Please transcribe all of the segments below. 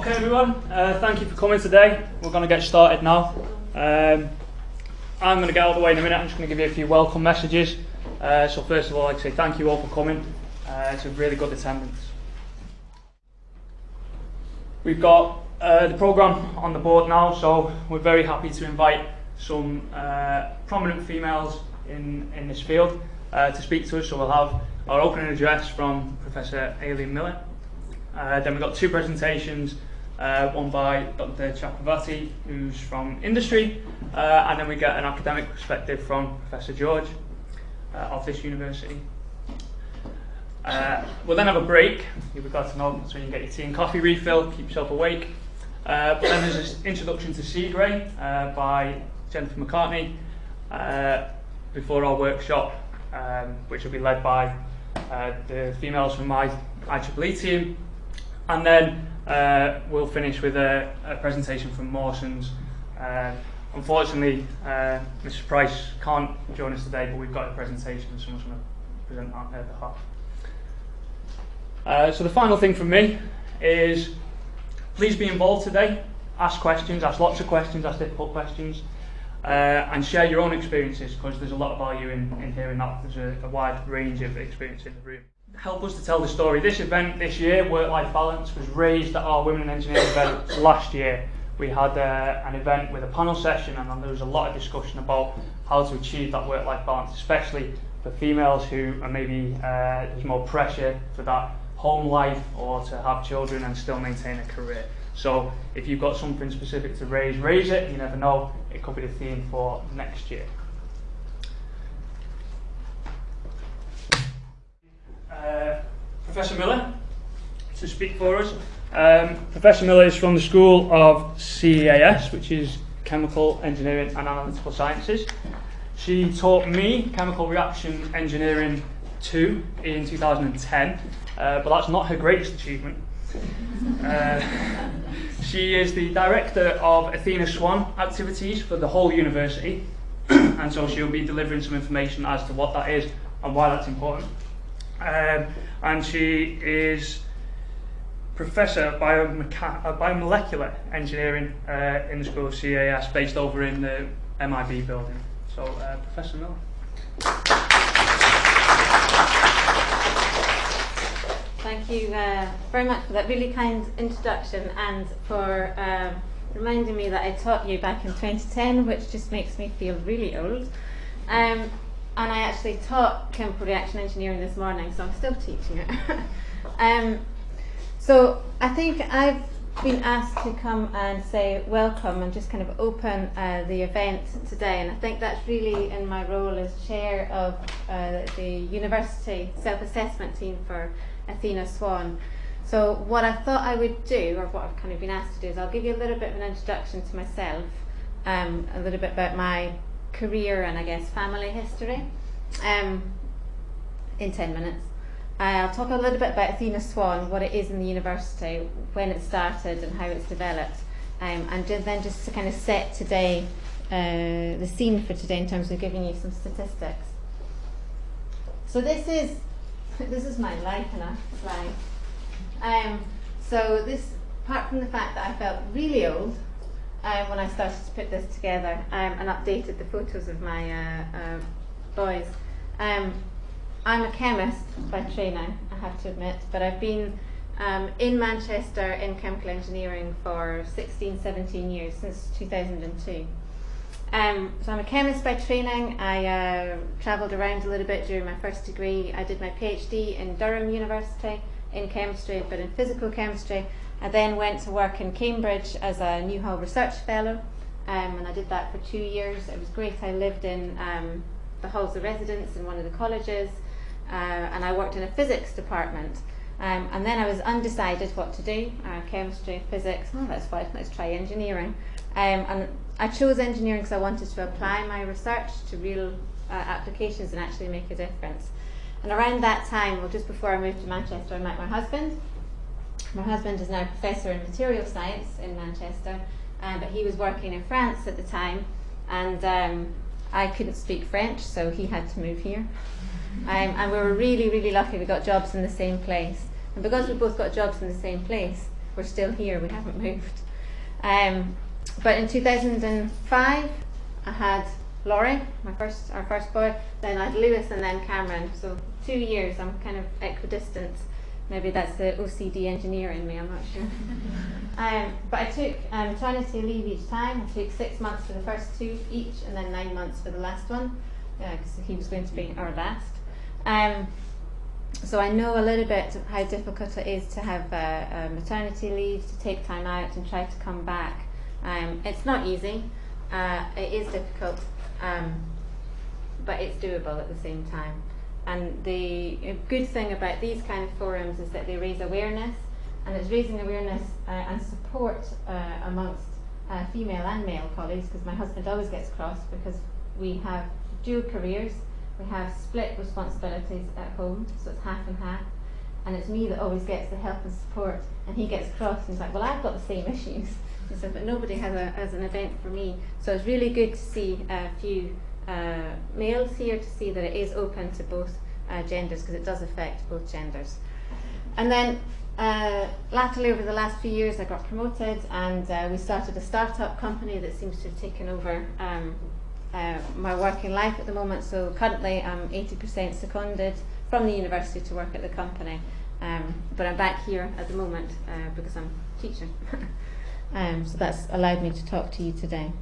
Okay everyone, thank you for coming today. We're going to get started now. I'm going to get out of the way in a minute. I'm just going to give you a few welcome messages. So first of all, I'd like to say thank you all for coming. It's a really good attendance. We've got the programme on the board now, so we're very happy to invite some prominent females in this field to speak to us. So we'll have our opening address from Professor Aline Miller. Then we've got two presentations, one by Dr. Chakravorti, who's from industry, and then we get an academic perspective from Professor George of this university. We'll then have a break. You've got to know that's when you get your tea and coffee refill, keep yourself awake. But then there's this introduction to Cigré by Jenny McCartney before our workshop, which will be led by the females from my IEEE team. And then we'll finish with a presentation from Mawson's. Unfortunately, Mrs. Price can't join us today, but we've got a presentation and someone's going to present on her behalf. So the final thing from me is please be involved today. Ask questions, ask lots of questions, ask difficult questions, and share your own experiences, because there's a lot of value in hearing that. There's a wide range of experience in the room. Help us to tell the story. This event this year, Work-Life Balance, was raised at our Women in Engineering event last year. We had an event with a panel session, and there was a lot of discussion about how to achieve that work-life balance, especially for females who are maybe there's more pressure for that home life or to have children and still maintain a career. So if you've got something specific to raise it. You never know, it could be the theme for next year. Professor Miller to speak for us. Professor Miller is from the School of CEAS, which is Chemical Engineering and Analytical Sciences. She taught me Chemical Reaction Engineering 2 in 2010, but that's not her greatest achievement. She is the director of Athena Swan activities for the whole university, and so she'll be delivering some information as to what that is and why that's important. And she is Professor of Biomolecular Engineering in the School of CAS, based over in the MIB building. So, Professor Miller. Thank you very much for that really kind introduction, and for reminding me that I taught you back in 2010, which just makes me feel really old. And I actually taught chemical reaction engineering this morning, so I'm still teaching it. So I think I've been asked to come and say welcome and just kind of open the event today, and I think that's really in my role as chair of the university self-assessment team for Athena Swan. So what I thought I would do, or what I've kind of been asked to do, is I'll give you a little bit of an introduction to myself, a little bit about my career and I guess family history in 10 minutes. I'll talk a little bit about Athena Swan, what it is in the university, when it started and how it's developed, and then just to kind of set today, the scene for today in terms of giving you some statistics. So this is my life in a slide. So this, apart from the fact that I felt really old when I started to put this together and updated the photos of my boys. I'm a chemist by training, I have to admit, but I've been in Manchester in chemical engineering for 16, 17 years, since 2002. So I'm a chemist by training. I travelled around a little bit during my first degree. I did my PhD in Durham University in chemistry, but in physical chemistry. I then went to work in Cambridge as a Newhall Research Fellow, and I did that for 2 years. It was great. I lived in the halls of residence in one of the colleges, and I worked in a physics department. And then I was undecided what to do, chemistry, physics, oh that's fine, let's try engineering. And I chose engineering because I wanted to apply my research to real applications and actually make a difference. And around that time, well, just before I moved to Manchester, I met my husband. My husband is now a professor in material science in Manchester, but he was working in France at the time, and I couldn't speak French, so he had to move here. And we were really, really lucky we got jobs in the same place. And because we both got jobs in the same place, we're still here, we haven't moved. But in 2005, I had Laurie, our first boy, then I had Lewis, and then Cameron. So 2 years, I'm kind of equidistant. Maybe that's the OCD engineer in me, I'm not sure. But I took maternity leave each time. I took 6 months for the first 2 each, and then 9 months for the last one, because he was going to be our last. So I know a little bit of how difficult it is to have maternity leave, to take time out and try to come back. It's not easy, it is difficult, but it's doable at the same time. And the good thing about these kind of forums is that they raise awareness, and it's raising awareness and support amongst female and male colleagues, because my husband always gets cross because we have dual careers, we have split responsibilities at home, so it's half and half, and it's me that always gets the help and support, and he gets cross and he's like, well, I've got the same issues. He said, but nobody has an event for me. So it's really good to see a few males here, to see that it is open to both genders, because it does affect both genders. And then latterly, over the last few years, I got promoted, and we started a startup company that seems to have taken over my working life at the moment. So currently I'm 80% seconded from the university to work at the company, but I'm back here at the moment because I'm teaching. So that's allowed me to talk to you today.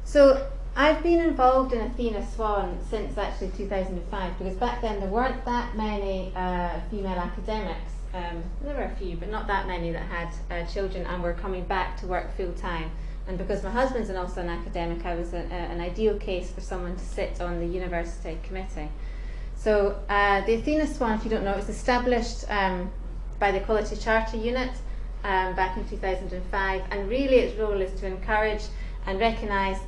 So I've been involved in Athena Swan since actually 2005, because back then there weren't that many female academics. There were a few, but not that many that had children and were coming back to work full time. And because my husband's also an academic, I was an ideal case for someone to sit on the university committee. So the Athena Swan, if you don't know, it was established by the Equality Charter Unit back in 2005, and really its role is to encourage and recognise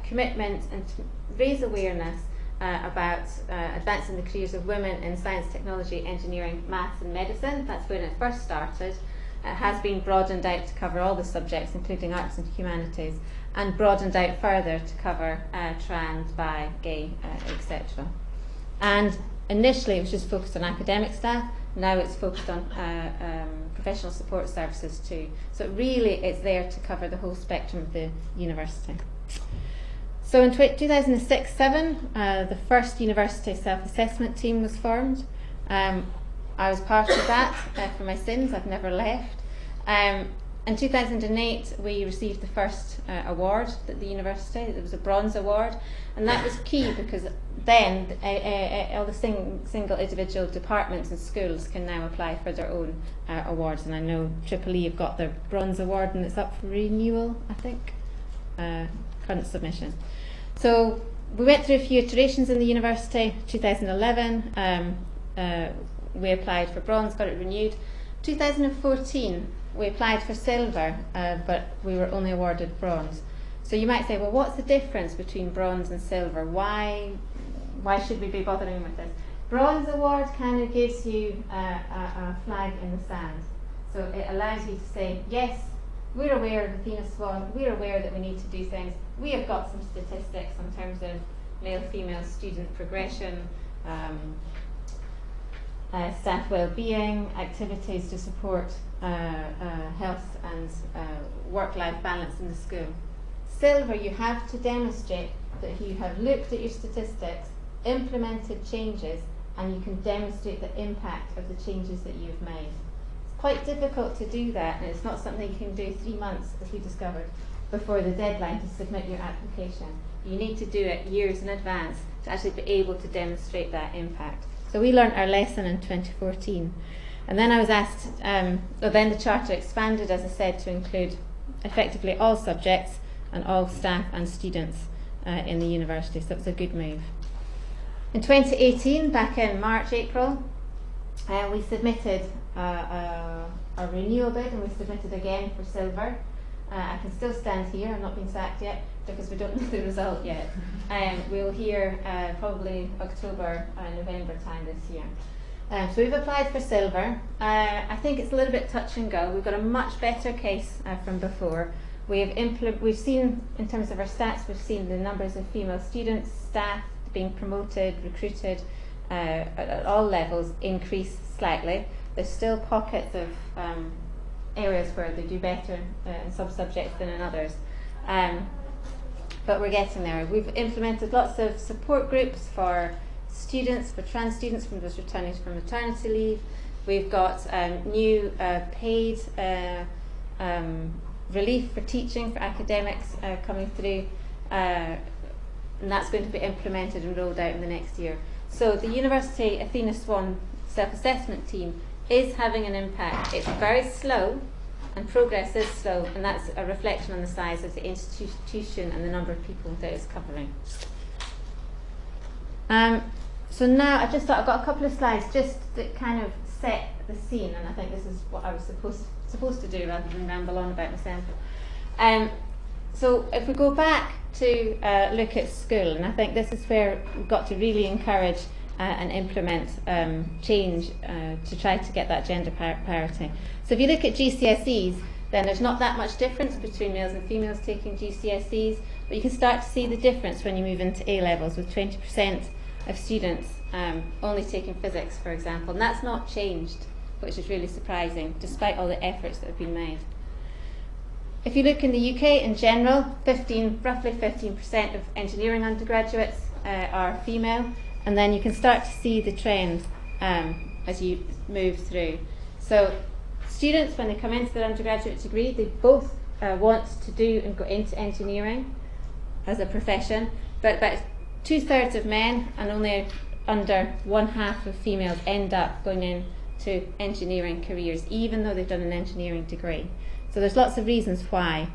commitment and to raise awareness about advancing the careers of women in science, technology, engineering, maths and medicine. That's when it first started. It has been broadened out to cover all the subjects, including arts and humanities, and broadened out further to cover trans, bi, gay, etc. And initially it was just focused on academic staff. Now it's focused on professional support services too. So really it's there to cover the whole spectrum of the university. So in 2006-07, the first university self-assessment team was formed. I was part of that for my sins. I've never left. In 2008, we received the first award at the university. It was a bronze award, and that was key because then all the single individual departments and schools can now apply for their own awards. And I know IEEE have got their bronze award, and it's up for renewal, I think, current submission. So we went through a few iterations in the university. 2011, we applied for bronze, got it renewed. 2014, we applied for silver, but we were only awarded bronze. So you might say, well, what's the difference between bronze and silver? Why should we be bothering with this? Bronze award kind of gives you a flag in the sand. So it allows you to say, yes, we're aware of Athena Swan, we're aware that we need to do things. We have got some statistics in terms of male-female student progression, staff well-being, activities to support health and work-life balance in the school. Silver, you have to demonstrate that you have looked at your statistics, implemented changes, and you can demonstrate the impact of the changes that you've made. It's quite difficult to do that, and it's not something you can do 3 months, as we discovered, before the deadline to submit your application. You need to do it years in advance to actually be able to demonstrate that impact. So we learnt our lesson in 2014. And then I was asked, then the charter expanded, as I said, to include effectively all subjects and all staff and students in the university, so it was a good move. In 2018, back in March, April, we submitted a renewal bid, and we submitted again for silver. I can still stand here, I've not been sacked yet, because we don't know the result yet. We'll hear probably October, November time this year. So we've applied for silver. I think it's a little bit touch and go. We've got a much better case from before. We've seen, in terms of our stats, we've seen the numbers of female students, staff being promoted, recruited at all levels increase slightly. There's still pockets of areas where they do better in some subjects than in others. But we're getting there. We've implemented lots of support groups for students, for trans students from those returning from maternity leave. We've got new paid relief for teaching, for academics coming through, and that's going to be implemented and rolled out in the next year. So the University Athena Swan self-assessment team is having an impact. It's very slow, and progress is slow, and that's a reflection on the size of the institution and the number of people that it's covering. So now I just thought I've got a couple of slides just to kind of set the scene, and I think this is what I was supposed to do rather than ramble on about myself. So if we go back to look at school, and I think this is where we've got to really encourage and implement change to try to get that gender parity. So if you look at GCSEs, then there's not that much difference between males and females taking GCSEs, but you can start to see the difference when you move into A levels, with 20% of students only taking physics, for example, and that's not changed, which is really surprising, despite all the efforts that have been made. If you look in the UK in general, roughly 15% of engineering undergraduates are female, and then you can start to see the trend as you move through. So students, when they come into their undergraduate degree, they both want to do and go into engineering as a profession, but about 2/3 of men and only under 1/2 of females end up going into engineering careers, even though they've done an engineering degree. So there's lots of reasons why.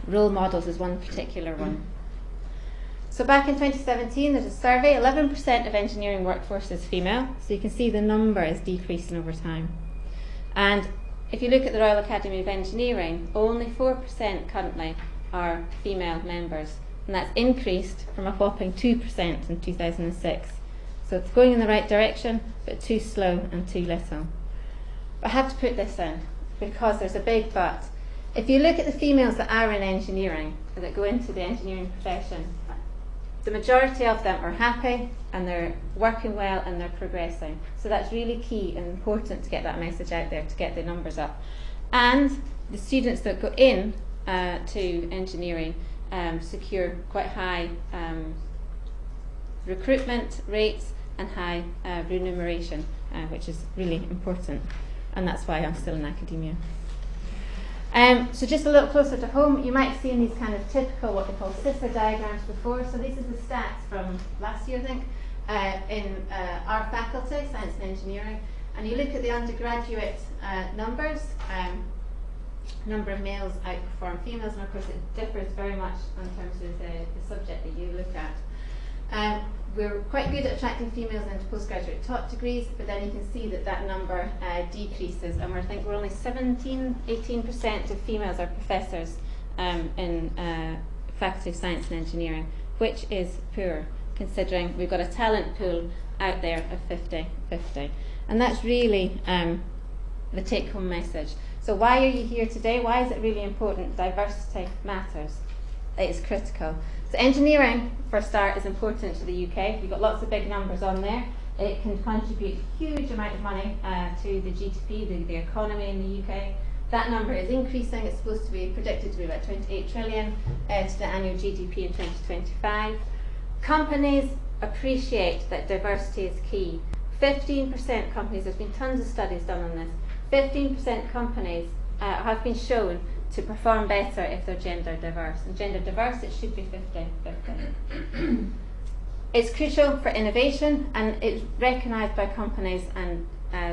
Role models is one particular one. So back in 2017, there's a survey, 11% of engineering workforce is female, so you can see the number is decreasing over time. And if you look at the Royal Academy of Engineering, only 4% currently are female members, and that's increased from a whopping 2% in 2006. So it's going in the right direction, but too slow and too little. But I have to put this in, because there's a big but. If you look at the females that are in engineering, that go into the engineering profession, the majority of them are happy and they're working well and they're progressing. So that's really key and important to get that message out there, to get the numbers up. And the students that go in to engineering secure quite high recruitment rates and high remuneration, which is really important. And that's why I'm still in academia. So just a little closer to home, you might have seen these kind of typical, what they call CIFR diagrams before. So these are the stats from last year, I think, in our faculty, Science and Engineering. And you look at the undergraduate numbers, number of males outperform females, and of course it differs very much in terms of the subject that you look at. We're quite good at attracting females into postgraduate top degrees, but then you can see that that number decreases, and I think we're only 18% of females are professors in Faculty of Science and Engineering, which is poor, considering we've got a talent pool out there of 50-50. And that's really the take-home message. So why are you here today? Why is it really important? Diversity matters. It's critical. So engineering, for a start, is important to the UK. You've got lots of big numbers on there. It can contribute a huge amount of money to the GDP, the economy in the UK. That number is increasing. It's supposed to be predicted to be about 28 trillion to the annual GDP in 2025. Companies appreciate that diversity is key. 15% companies, there's been tons of studies done on this, 15% companies have been shown to perform better if they're gender diverse. And gender diverse, it should be 50-50. It's crucial for innovation, and it's recognised by companies, and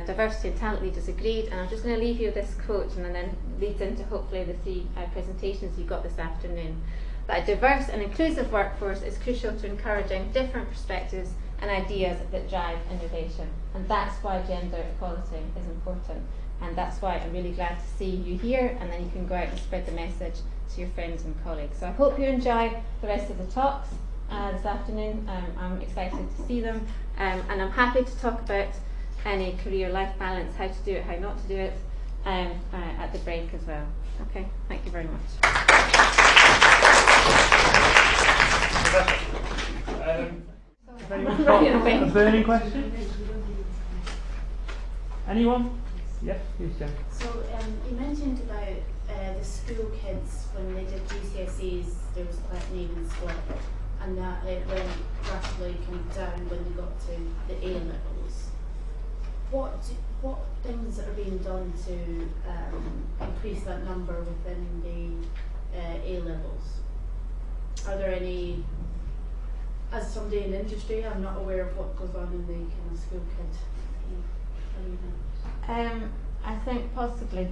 diversity and talent leaders agreed. And I'm just going to leave you with this quote, and then leads into hopefully the three presentations you got this afternoon. That a diverse and inclusive workforce is crucial to encouraging different perspectives and ideas that drive innovation. And that's why gender equality is important. And that's why I'm really glad to see you here, and then you can go out and spread the message to your friends and colleagues. So I hope you enjoy the rest of the talks this afternoon. I'm excited to see them, and I'm happy to talk about any career-life balance, how to do it, how not to do it, at the break as well. Okay, thank you very much. A burning question? Anyone? Yeah, please, Jen. So you mentioned about the school kids when they did GCSEs, there was quite an even split, and that it went drastically kind of down when they got to the A levels. What things are being done to increase that number within the A levels? Are there any? As somebody in the industry, I'm not aware of what goes on in the kind of school kid. I think possibly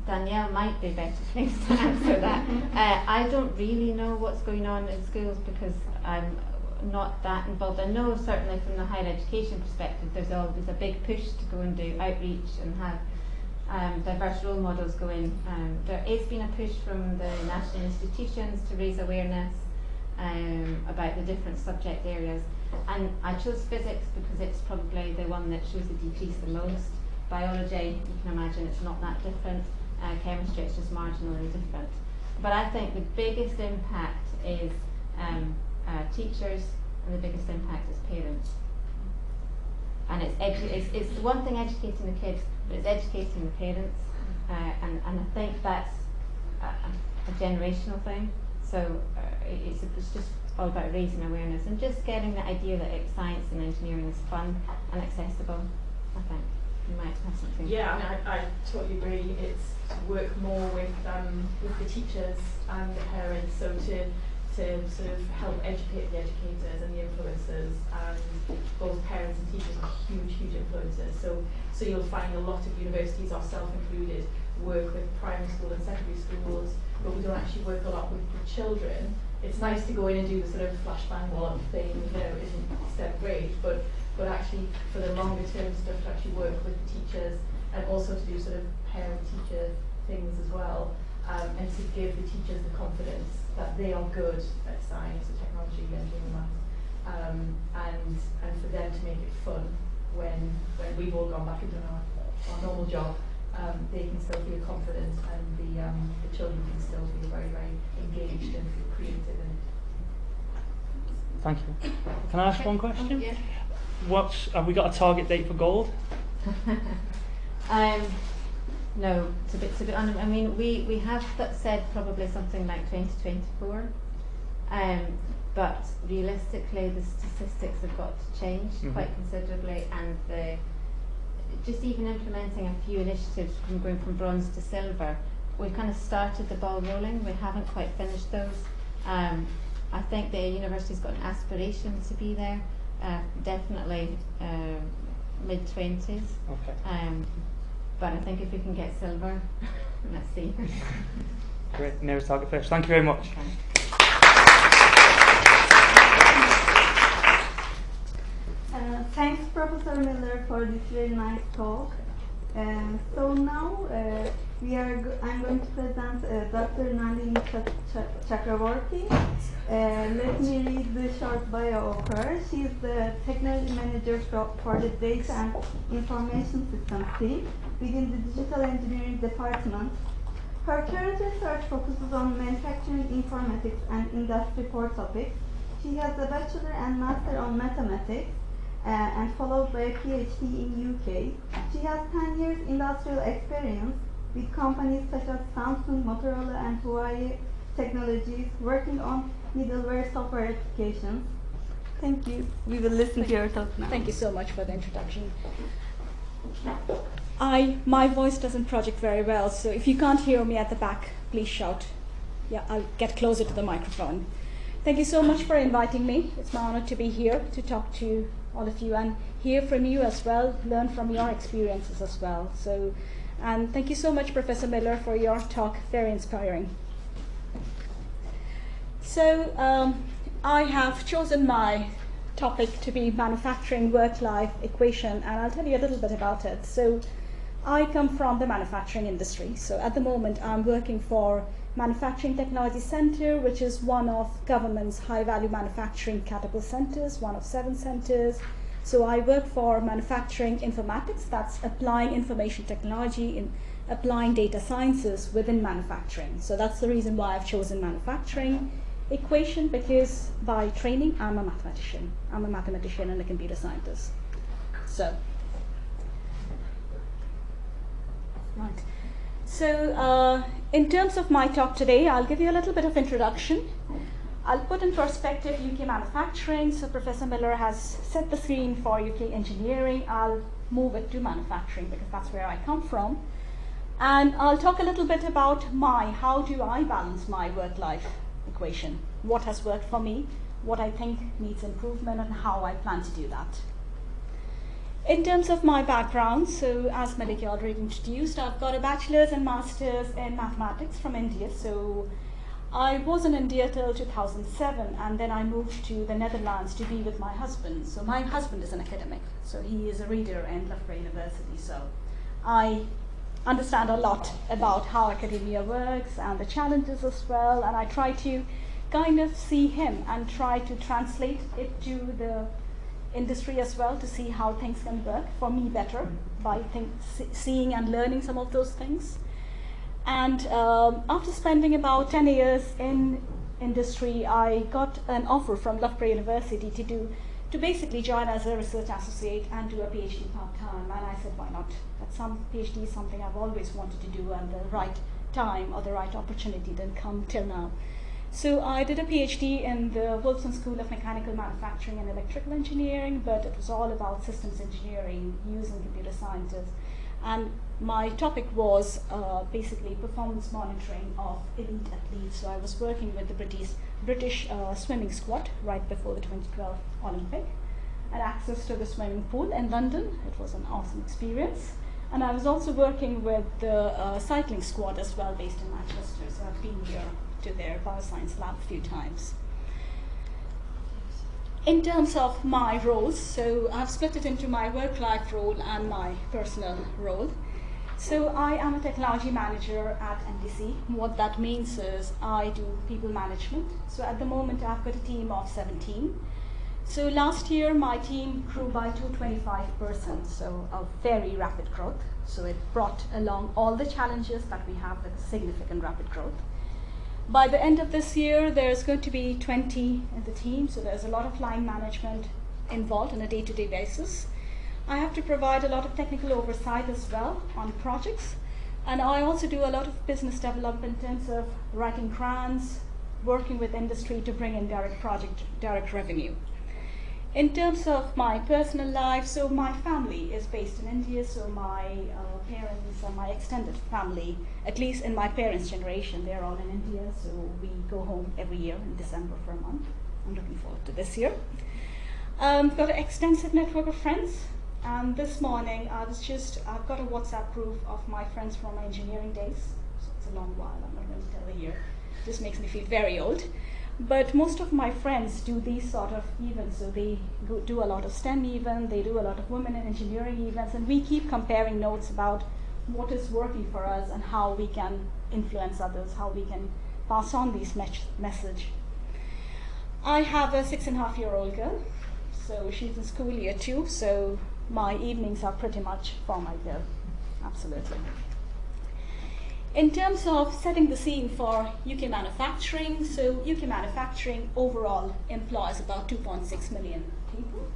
Danielle might be better placed to answer that. I don't really know what's going on in schools because I'm not that involved. I know certainly from the higher education perspective there's always a big push to go and do outreach and have diverse role models go in. There has been a push from the national institutions to raise awareness about the different subject areas, and I chose physics because it's probably the one that shows the decrease the most. Biology, you can imagine it's not that different. Chemistry, it's just marginally different. But I think the biggest impact is teachers, and the biggest impact is parents. And it's the one thing educating the kids, but it's educating the parents, and I think that's a generational thing. So it's just all about raising awareness and just getting the idea that science and engineering is fun and accessible. I think you might have something. Yeah, I mean, I totally agree. It's to work more with the teachers and the parents, so to sort of help educate the educators and the influencers, and both parents and teachers are huge influencers. So you'll find a lot of universities, ourselves included, work with primary school and secondary schools, but we don't actually work a lot with the children. It's nice to go in and do the sort of flashbang wallop thing, you know, it isn't step great, but actually for the longer term stuff to actually work with the teachers, and also to do sort of parent-teacher things as well, and to give the teachers the confidence that they are good at science, or technology, engineering, maths, and for them to make it fun when we've all gone back and done our normal job. They can still feel confident, and the children can still feel very, very engaged and feel creative. Thank you. Can I ask one question? Yeah. Have we got a target date for gold? No, to be honest, I mean we have said probably something like 2024, but realistically the statistics have got to change quite considerably, and just even implementing a few initiatives from going from bronze to silver, we've kind of started the ball rolling. We haven't quite finished those. I think the university's got an aspiration to be there, definitely mid-20s. Okay. But I think if we can get silver, let's see. Great, nearest target first. Thank you very much. Thanks, Professor Miller, for this very nice talk. So now I'm going to present Dr. Nandini Chakravorti. Let me read the short bio of her. She is the technology manager for the Data and Information Systems team within the Digital Engineering department. Her current research focuses on manufacturing informatics and Industry 4 topics. She has a bachelor and master on mathematics, and followed by a PhD in UK. She has 10 years industrial experience with companies such as Samsung, Motorola, and Huawei Technologies, working on middleware software applications. Thank you. We will listen to your talk now. Thank you so much for the introduction. My voice doesn't project very well, so if you can't hear me at the back, please shout. Yeah, I'll get closer to the microphone. Thank you so much for inviting me. It's my honor to be here to talk to all of you and hear from you as well, learn from your experiences as well. And thank you so much, Professor Miller, for your talk, very inspiring. So I have chosen my topic to be manufacturing work-life equation, and I'll tell you a little bit about it. So I come from the manufacturing industry. So at the moment I'm working for Manufacturing Technology Center, which is one of government's high-value manufacturing catapult centers, one of 7 centers. So I work for manufacturing informatics, that's applying information technology in applying data sciences within manufacturing. So that's the reason why I've chosen manufacturing equation, because by training I'm a mathematician. I'm a mathematician and a computer scientist. So Right. So in terms of my talk today, I'll give you a little bit of introduction. I'll put in perspective UK manufacturing. So Professor Miller has set the scene for UK engineering. I'll move it to manufacturing because that's where I come from. And I'll talk a little bit about how do I balance my work-life equation, what has worked for me, what I think needs improvement, and how I plan to do that. In terms of my background, so as Maliki already introduced, I've got a bachelor's and master's in mathematics from India. So I was in India till 2007, and then I moved to the Netherlands to be with my husband. So my husband is an academic, so he is a reader in Loughborough University. So I understand a lot about how academia works and the challenges as well, and I try to kind of see him and try to translate it to the industry as well to see how things can work for me better by seeing and learning some of those things. And after spending about 10 years in industry, I got an offer from Loughborough University to basically join as a research associate and do a PhD part-time. And I said, why not? PhD is something I've always wanted to do, and the right time or the right opportunity didn't come till now. So I did a PhD in the Wilson School of Mechanical Manufacturing and Electrical Engineering, but it was all about systems engineering using computer scientists. And my topic was basically performance monitoring of elite athletes. So I was working with the British swimming squad right before the 2012 Olympic, and access to the swimming pool in London. It was an awesome experience. And I was also working with the cycling squad as well, based in Manchester. So I've been here to their bioscience lab a few times. In terms of my roles, so I've split it into my work-life role and my personal role. So I am a technology manager at NDC. What that means is I do people management. So at the moment I've got a team of 17. So last year my team grew by 225%, so a very rapid growth. So it brought along all the challenges that we have with significant rapid growth. By the end of this year, there's going to be 20 in the team, so there's a lot of line management involved on a day-to-day basis. I have to provide a lot of technical oversight as well on projects, and I also do a lot of business development in terms of writing grants, working with industry to bring in direct revenue. In terms of my personal life, so my family is based in India, so my parents and my extended family, at least in my parents' generation, they're all in India, so we go home every year in December for a month. I'm looking forward to this year. I've got an extensive network of friends, and this morning I've got a WhatsApp group of my friends from my engineering days. So it's a long while, I'm not going to tell the year. It just makes me feel very old. But most of my friends do these sort of events, so they do a lot of STEM events, they do a lot of women in engineering events, and we keep comparing notes about what is working for us and how we can influence others, how we can pass on this message. I have a 6.5-year-old girl, so she's in school year 2, so my evenings are pretty much for my girl, absolutely. In terms of setting the scene for UK manufacturing, so UK manufacturing overall employs about 2.6 million people.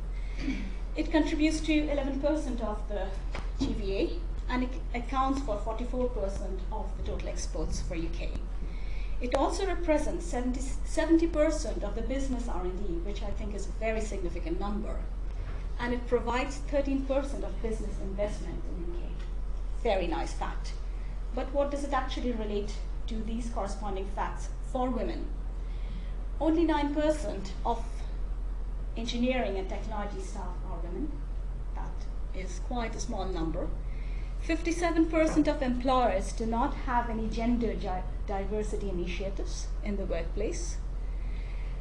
It contributes to 11% of the GVA, and it accounts for 44% of the total exports for UK. It also represents 70% of the business R&D, which I think is a very significant number. And it provides 13% of business investment in UK. Very nice fact. But what does it actually relate to these corresponding facts for women? Only 9% of engineering and technology staff are women. That is quite a small number. 57% of employers do not have any gender diversity initiatives in the workplace.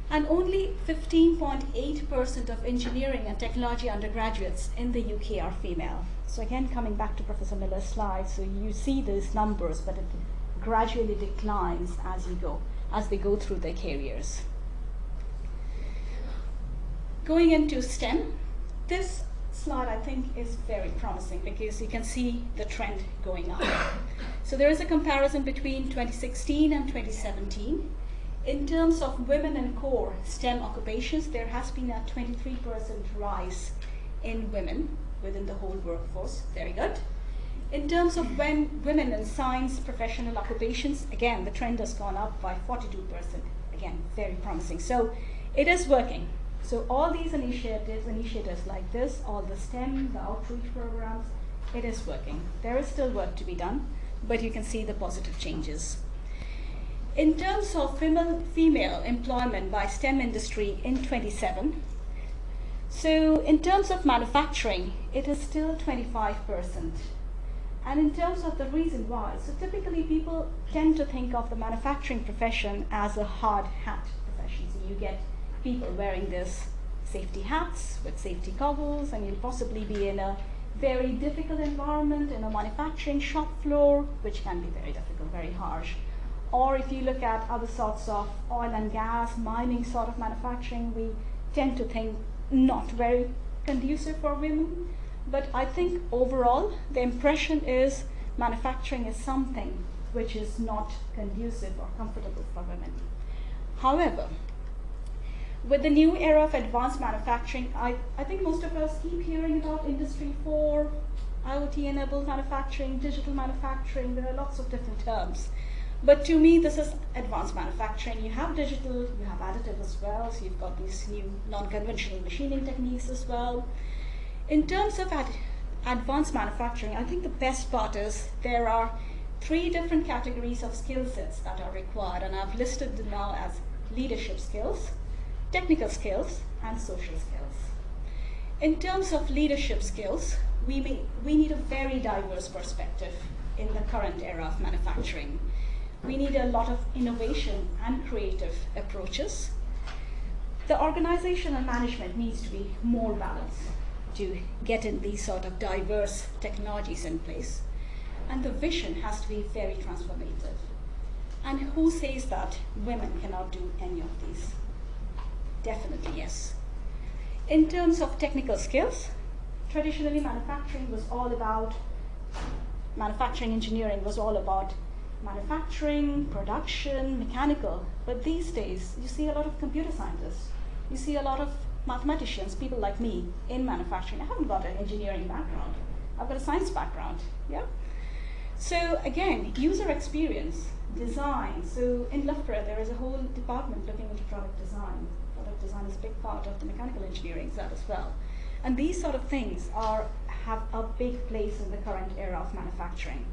And only 15.8% of engineering and technology undergraduates in the UK are female. So again, coming back to Professor Miller's slide, so you see these numbers, but it gradually declines as they go through their careers. Going into STEM, this slide I think is very promising because you can see the trend going up. So there is a comparison between 2016 and 2017. In terms of women in core STEM occupations, there has been a 23% rise in women within the whole workforce. Very good. In terms of women in science professional occupations, again, the trend has gone up by 42%. Again, very promising. So it is working. So all these initiatives like this, all the STEM, the outreach programs, it is working. There is still work to be done, but you can see the positive changes. In terms of female employment by STEM industry in 27, so in terms of manufacturing, it is still 25%. And in terms of the reason why, so typically people tend to think of the manufacturing profession as a hard hat profession. So you get people wearing this safety hats with safety goggles, and you'll possibly be in a very difficult environment in a manufacturing shop floor, which can be very difficult, very harsh. Or if you look at other sorts of oil and gas, mining sort of manufacturing, we tend to think not very conducive for women. But I think overall, the impression is manufacturing is something which is not conducive or comfortable for women. However, with the new era of advanced manufacturing, I think most of us keep hearing about Industry 4, IoT-enabled manufacturing, digital manufacturing. There are lots of different terms. But to me, this is advanced manufacturing. You have digital, you have additive as well, so you've got these new non-conventional machining techniques as well. In terms of advanced manufacturing, I think the best part is there are 3 different categories of skill sets that are required, and I've listed them now as leadership skills, technical skills, and social skills. In terms of leadership skills, we need a very diverse perspective in the current era of manufacturing. We need a lot of innovation and creative approaches. The organizational management needs to be more balanced to get in these sort of diverse technologies in place. And the vision has to be very transformative. And who says that women cannot do any of these? Definitely yes. In terms of technical skills, traditionally manufacturing engineering was all about manufacturing, production, mechanical. But these days, you see a lot of computer scientists. You see a lot of mathematicians, people like me, in manufacturing. I haven't got an engineering background. I've got a science background, yeah? So again, user experience, design. So in Loughborough, there is a whole department looking into product design. Product design is a big part of the mechanical engineering side as well. And these sort of things have a big place in the current era of manufacturing.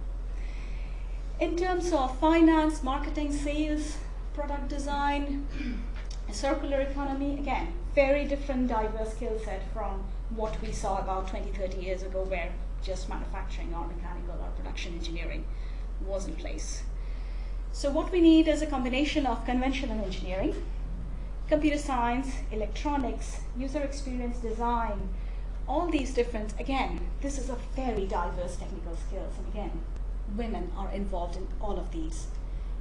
In terms of finance, marketing, sales, product design, circular economy, again, very different diverse skill set from what we saw about 20, 30 years ago, where just manufacturing or mechanical or production engineering was in place. So what we need is a combination of conventional engineering, computer science, electronics, user experience design, all these different, again, this is a very diverse technical skills, and again, women are involved in all of these.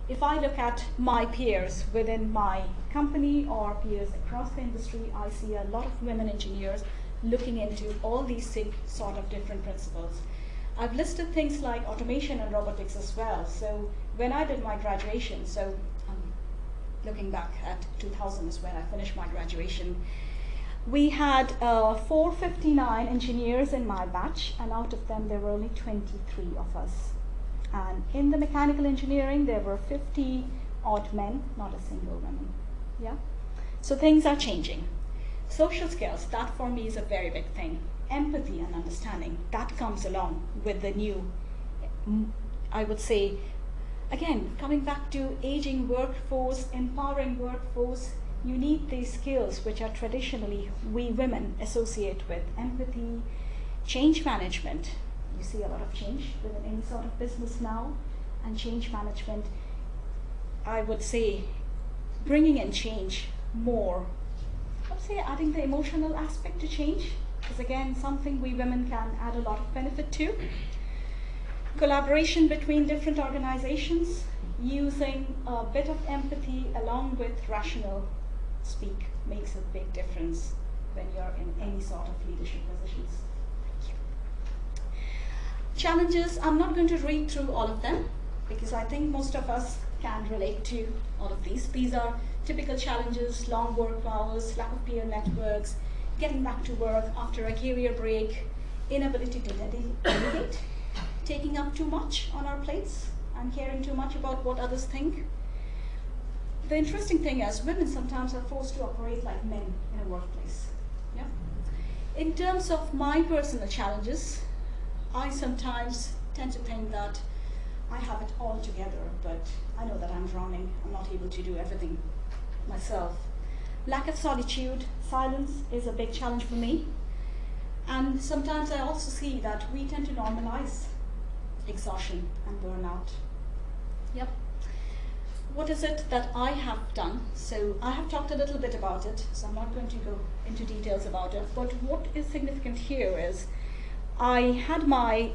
If I look at my peers within my company or peers across the industry, I see a lot of women engineers looking into all these sort of different principles. I've listed things like automation and robotics as well. So when I did my graduation, so looking back at 2000 is when I finished my graduation, we had 459 engineers in my batch, and out of them there were only 23 of us. And in the mechanical engineering, there were 50 odd men, not a single woman. Yeah? So things are changing. Social skills, that for me is a very big thing. Empathy and understanding, that comes along with the new, I would say, again, coming back to aging workforce, empowering workforce, you need these skills which are traditionally we women associate with empathy, change management. You see a lot of change within any sort of business now, and change management, I would say, bringing in change more. I would say adding the emotional aspect to change is again something we women can add a lot of benefit to. Collaboration between different organizations, using a bit of empathy along with rational speak makes a big difference when you're in any sort of leadership positions. Challenges, I'm not going to read through all of them because I think most of us can relate to all of these. These are typical challenges: long work hours, lack of peer networks, getting back to work after a career break, inability to delegate, taking up too much on our plates and caring too much about what others think. The interesting thing is women sometimes are forced to operate like men in a workplace. Yeah? In terms of my personal challenges, I sometimes tend to think that I have it all together, but I know that I'm drowning. I'm not able to do everything myself. Lack of solitude, silence is a big challenge for me. And sometimes I also see that we tend to normalize exhaustion and burnout. Yep. What is it that I have done? So I have talked a little bit about it, so I'm not going to go into details about it, but what is significant here is I had my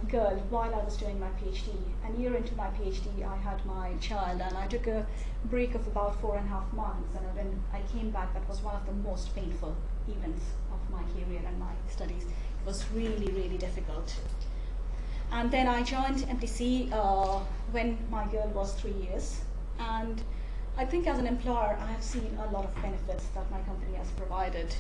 girl while I was doing my PhD. A year into my PhD, I had my child, and I took a break of about 4.5 months. And when I came back, that was one of the most painful events of my career and my studies. It was really, really difficult. And then I joined MTC when my girl was 3 years. And I think as an employer, I have seen a lot of benefits that my company has provided.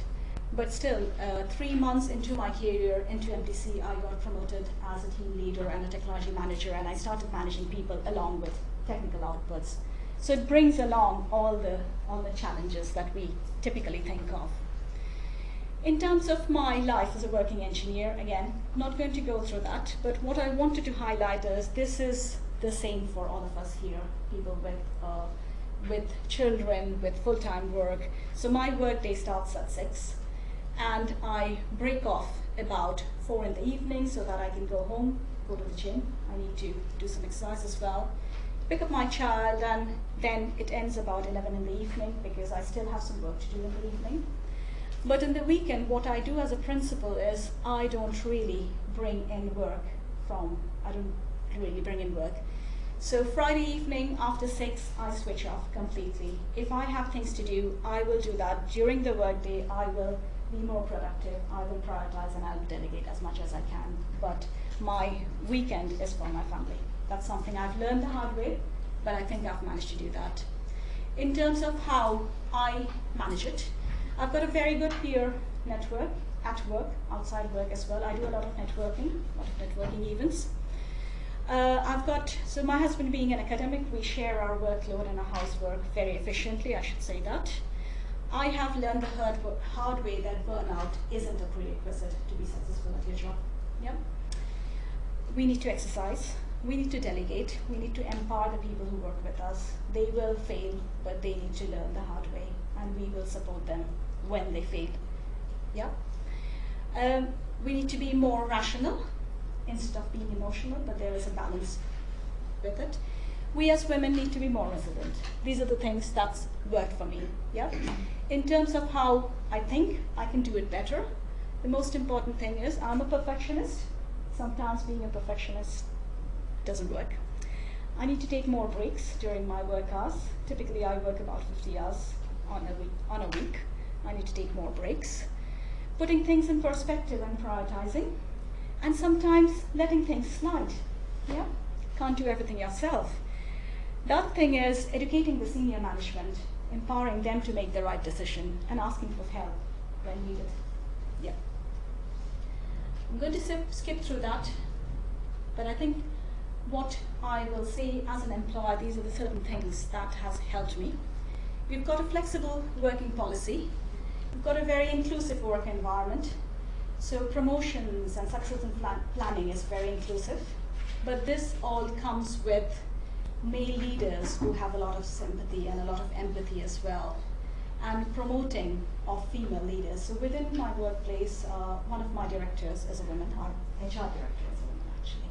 But still, 3 months into my career into MTC, I got promoted as a team leader and a technology manager, and I started managing people along with technical outputs. So it brings along all the challenges that we typically think of. In terms of my life as a working engineer, again, not going to go through that, but what I wanted to highlight is this is the same for all of us here, people with children, with full-time work. So my work day starts at 6. And I break off about 4 in the evening so that I can go home, go to the gym. I need to do some exercise as well. Pick up my child, and then it ends about 11 in the evening because I still have some work to do in the evening. But in the weekend, what I do as a principal is I don't really bring in work So Friday evening after 6, I switch off completely. If I have things to do, I will do that. During the workday, I will be more productive, I will prioritize, and I'll delegate as much as I can. But my weekend is for my family. That's something I've learned the hard way, but I think I've managed to do that. In terms of how I manage it, I've got a very good peer network at work, outside work as well. I do a lot of networking events. So my husband being an academic, we share our workload and our housework very efficiently, I should say that. I have learned the hard way that burnout isn't a prerequisite to be successful at your job. Yeah? We need to exercise, we need to delegate, we need to empower the people who work with us. They will fail, but they need to learn the hard way, and we will support them when they fail. Yeah? We need to be more rational instead of being emotional, but there is a balance with it. We as women need to be more resilient. These are the things that's worked for me. Yeah? In terms of how I think I can do it better, the most important thing is I'm a perfectionist. Sometimes being a perfectionist doesn't work. I need to take more breaks during my work hours. Typically I work about 50 hours on a week. I need to take more breaks. Putting things in perspective and prioritizing, and sometimes letting things slide. Yeah? Can't do everything yourself. The other thing is educating the senior management, empowering them to make the right decision, and asking for help when needed. Yeah. I'm going to skip through that, but I think what I will say as an employer, these are the certain things that has helped me. We've got a flexible working policy. We've got a very inclusive work environment. So promotions and succession planning is very inclusive, but this all comes with male leaders who have a lot of sympathy and a lot of empathy as well, and promoting of female leaders. So within my workplace, one of my directors is a woman, our HR director is a woman actually.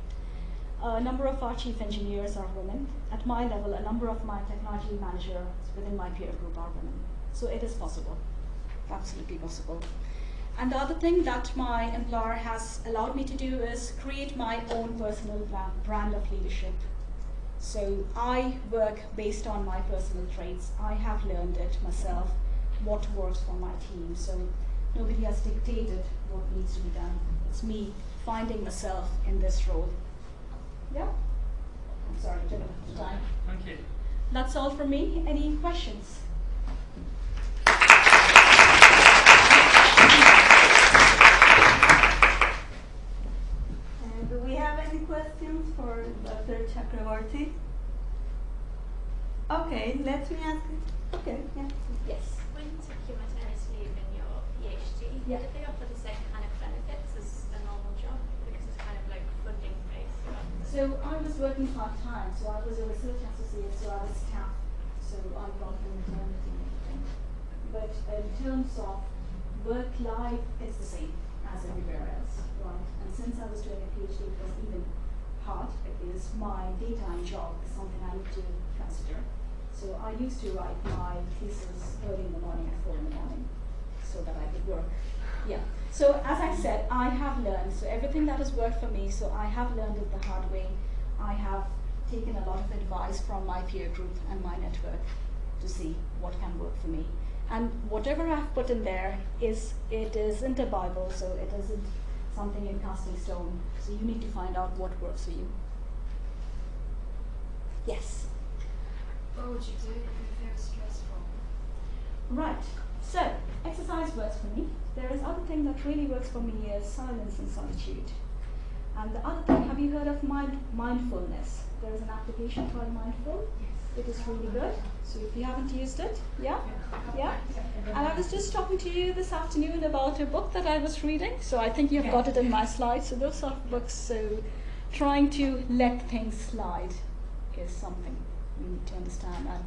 A number of our chief engineers are women. At my level, a number of my technology managers within my peer group are women. So it is possible, absolutely possible. And the other thing that my employer has allowed me to do is create my own personal brand of leadership. So I work based on my personal traits. I have learned it myself, what works for my team. So nobody has dictated what needs to be done. It's me finding myself in this role. Yeah? I'm sorry, I took up the time. Thank you. That's all from me. Any questions? Do we have any questions? Chakravorti. Okay, let me ask. Okay, yeah. Yes. When you took your maternity leave in your PhD, Yeah. did they offer the same kind of benefits as a normal job? Because it's kind of like funding based. So I was working part-time, so I was a research associate, so I was staff, so I got the maternity and everything. But in terms of work-life, it's the same as everywhere else, right? And since I was doing a PhD, it was even hard because my daytime job is something I need to consider. So I used to write my thesis early in the morning at 4 in the morning so that I could work. Yeah. So as I said, I have learned, so everything that has worked for me, so I have learned it the hard way. I have taken a lot of advice from my peer group and my network to see what can work for me. And whatever I've put in there it isn't a Bible, so it isn't something in casting stone. So you need to find out what works for you. Yes. What would you do if you were very stressful? Right. So exercise works for me. There is other thing that really works for me is silence and solitude. And the other thing, have you heard of mindfulness? There is an application called Mindful. Yes. It is really good. So if you haven't used it, yeah? And I was just talking to you this afternoon about a book that I was reading. So I think you've got it in my slides. So those sort of books. So trying to let things slide is something you need to understand. And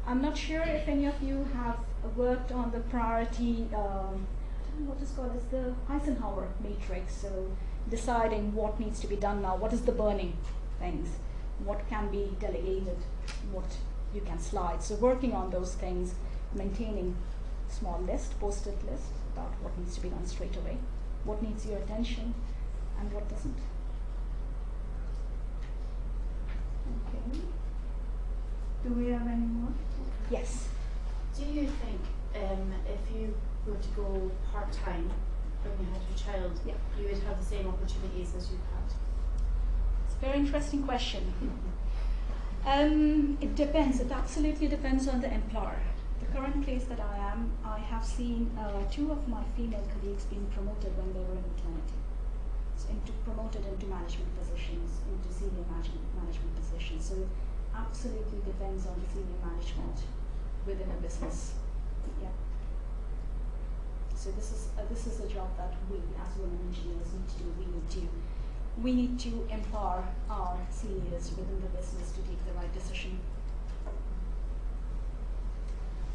I'm not sure if any of you have worked on the priority, I don't know what it's called, it's the Eisenhower matrix. So deciding what needs to be done now, what is the burning things, what can be delegated, what you can slide. So working on those things, maintaining small list, post-it list about what needs to be done straight away, what needs your attention and what doesn't. Okay. Do we have any more? Yes. Do you think if you were to go part-time when you had your child, Yeah. you would have the same opportunities as you've had? It's a very interesting question. It depends. It absolutely depends on the employer. The current place that I am, I have seen 2 of my female colleagues being promoted when they were in maternity. So promoted into management positions, into senior management positions. So it absolutely depends on the senior management within a business. Yeah. So this is a job that we as women engineers need to do. We need to empower our seniors within the business to take the right decision.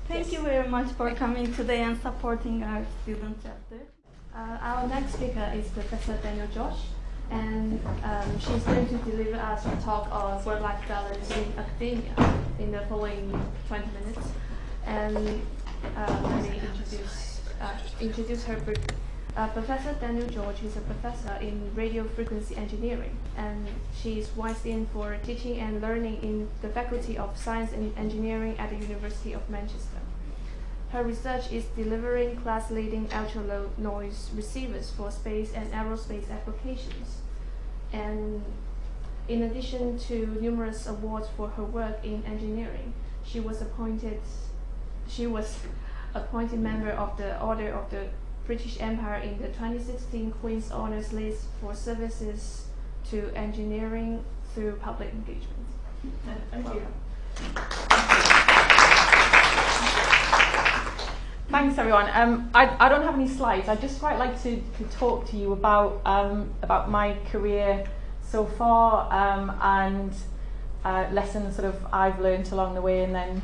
Thank you very much for coming today and supporting our student chapter. Our next speaker is Professor Danielle Josh, and she's going to deliver us a talk on work-life balance in academia in the following 20 minutes. And let me introduce her. Professor Danielle George is a professor in radio frequency engineering, and she is Vice Dean for Teaching and Learning in the Faculty of Science and Engineering at the University of Manchester. Her research is delivering class-leading ultra-low noise receivers for space and aerospace applications. And in addition to numerous awards for her work in engineering, she was appointed member of the Order of the British Empire in the 2016 Queen's Honours List for services to engineering through public engagement. Thank you. Thanks everyone. I don't have any slides. I'd just quite like to talk to you about my career so far and lessons sort of I've learned along the way, and then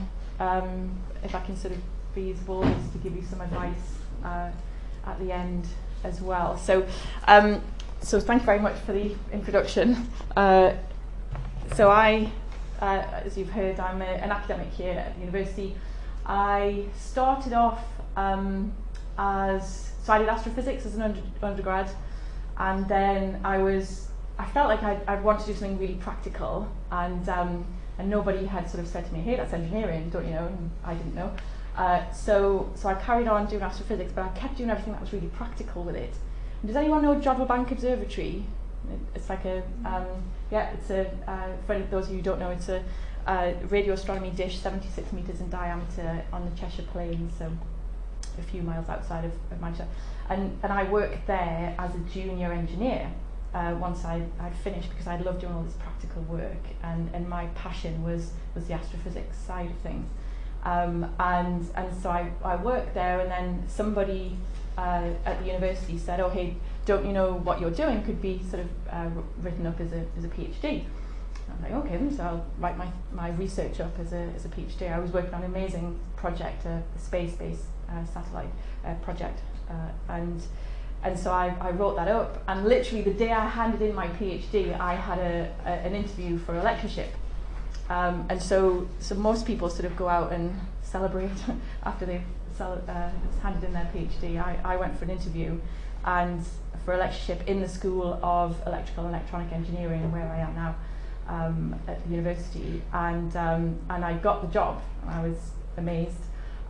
if I can sort of be as bold as to give you some advice at the end as well. So thank you very much for the introduction. So I, as you've heard, I'm an academic here at the university. I started off so I did astrophysics as an undergrad, and then I felt like I'd want to do something really practical, and nobody had sort of said to me, hey, that's engineering, don't you know? And I didn't know. So I carried on doing astrophysics, but I kept doing everything that was really practical with it. And does anyone know Jodrell Bank Observatory? It's like a for those of you who don't know, it's a radio astronomy dish, 76 metres in diameter on the Cheshire Plains, so a few miles outside of Manchester. And I worked there as a junior engineer. once I'd finished, because I loved doing all this practical work, and my passion was the astrophysics side of things. And so I worked there, and then somebody at the university said, oh hey, don't you know what you're doing could be sort of written up as a PhD? I was like, okay then, so I'll write my research up as a PhD. I was working on an amazing project, a space-based satellite project, and so I wrote that up, and literally the day I handed in my PhD, I had an interview for a lectureship. And so most people sort of go out and celebrate after they've handed in their PhD. I went for an interview and for a lectureship in the School of Electrical and Electronic Engineering, where I am now, at the university, and I got the job, and I was amazed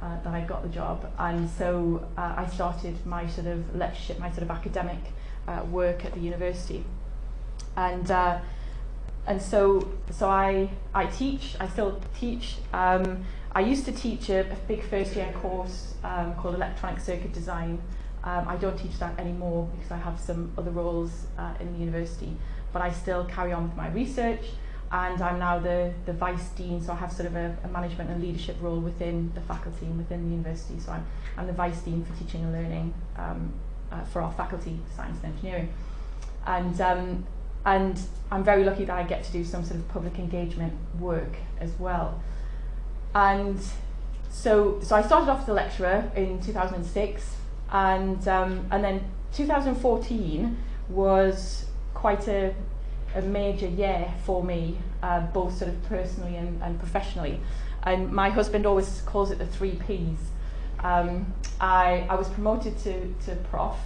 that I got the job. And so I started my sort of lectureship, my sort of academic work at the university, and so I teach. I still teach. I used to teach a big first year course called Electronic Circuit Design. I don't teach that anymore because I have some other roles in the university, but I still carry on with my research, and I'm now the Vice Dean, so I have sort of a management and leadership role within the faculty and within the university. So I'm the Vice Dean for Teaching and Learning for our faculty, Science and Engineering. And I'm very lucky that I get to do some sort of public engagement work as well. And so I started off as a lecturer in 2006, and then 2014 was quite a major year for me, both sort of personally and professionally. And my husband always calls it the 3 Ps. I was promoted to Prof,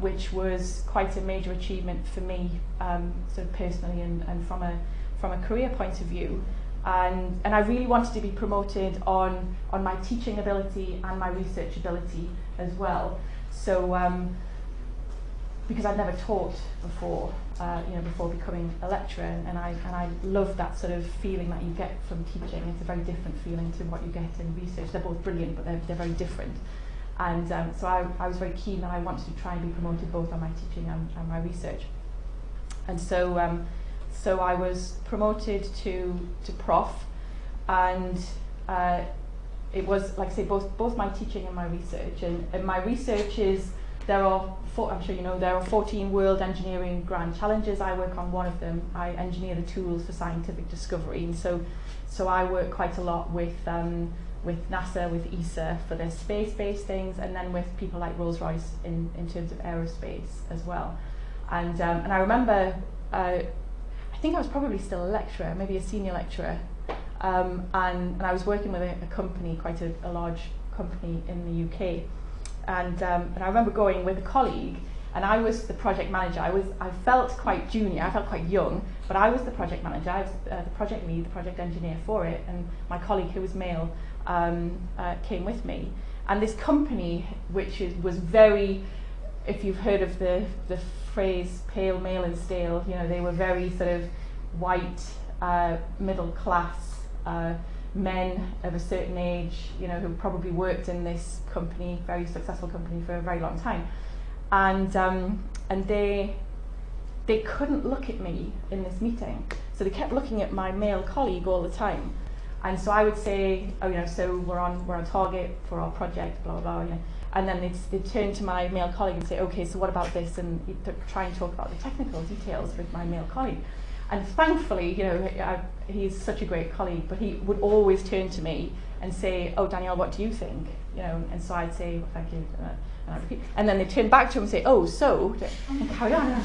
which was quite a major achievement for me, sort of personally and from a career point of view. And I really wanted to be promoted on my teaching ability and my research ability as well. So because I'd never taught before, before becoming a lecturer, and I love that sort of feeling that you get from teaching. It's a very different feeling to what you get in research. They're both brilliant, but they're very different. And so I was very keen that I wanted to try and be promoted both on my teaching and my research. And so I was promoted to Prof, and it was, like I say, both my teaching and my research. And my research is, I'm sure you know, there are 14 World Engineering Grand Challenges. I work on one of them. I engineer the tools for scientific discovery, and so I work quite a lot with NASA, with ESA for their space-based things, and then with people like Rolls-Royce in terms of aerospace as well. And I remember, I think I was probably still a lecturer, maybe a senior lecturer, and I was working with a company, quite a large company in the UK, and I remember going with a colleague, and I was the project manager. I felt quite junior, I felt quite young, but I was the project manager. I was the project lead, the project engineer for it, and my colleague, who was male, came with me. And this company, which was very, if you've heard of the phrase pale, male and stale, they were very sort of white, middle class men of a certain age, who probably worked in this company, very successful company, for a very long time. And they couldn't look at me in this meeting, so they kept looking at my male colleague all the time. And so I would say, so we're on target for our project, blah blah blah, and then they'd turn to my male colleague and say, okay, so what about this? And try and talk about the technical details with my male colleague. And thankfully, he's such a great colleague, but he would always turn to me and say, oh, Danielle, what do you think? And so I'd say, well, thank you, and I'd repeat. And then they'd turn back to him and say, oh, so, and carry on.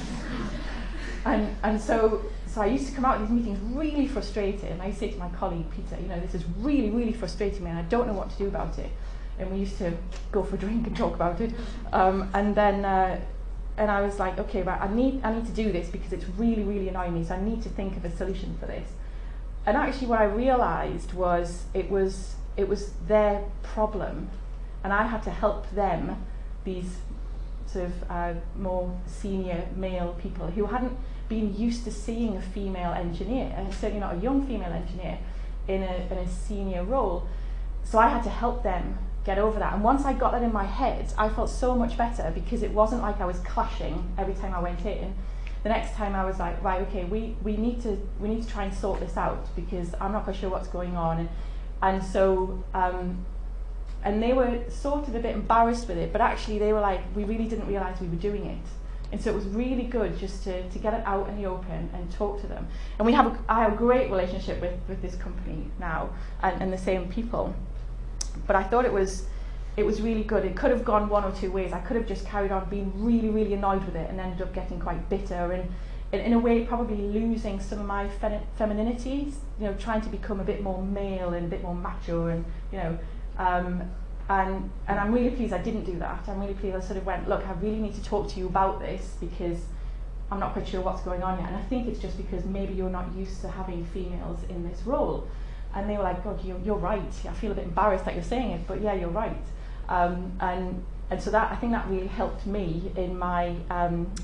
And so I used to come out of these meetings really frustrated, and I used to say to my colleague, Peter, this is really, really frustrating me, and I don't know what to do about it. And we used to go for a drink and talk about it. And I was like, okay, right, I need to do this because it's really, really annoying me, so I need to think of a solution for this. And actually what I realised was it was their problem, and I had to help them, these sort of more senior male people who hadn't been used to seeing a female engineer, and certainly not a young female engineer, in a senior role. So I had to help them get over that. And once I got that in my head, I felt so much better, because it wasn't like I was clashing every time I went in. the next time I was like, right, okay, we need to try and sort this out, because I'm not quite sure what's going on. And so and they were sort of a bit embarrassed with it, but actually they were like, we really didn't realise we were doing it. And so it was really good just to get it out in the open and talk to them. And I have a great relationship with this company now, and the same people. But I thought it was really good. It could have gone one or two ways. I could have just carried on being really, really annoyed with it and ended up getting quite bitter and in a way probably losing some of my femininity, trying to become a bit more male and a bit more macho, and and I'm really pleased I didn't do that. I'm really pleased I sort of went, look, I really need to talk to you about this, because I'm not quite sure what's going on yet, and I think it's just because maybe you're not used to having females in this role. And they were like, God, you're right. I feel a bit embarrassed that you're saying it, but yeah, you're right. And so that, I think that really helped me in my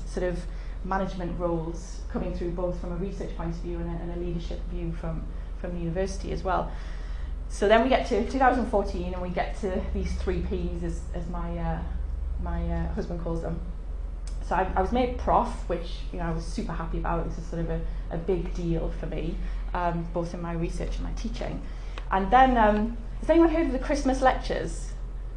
sort of management roles, coming through both from a research point of view and a leadership view from the university as well. So then we get to 2014 and we get to these 3 Ps as my husband calls them. So I was made Prof, which I was super happy about. This is sort of a big deal for me, both in my research and my teaching. And then, has anyone heard of the Christmas lectures?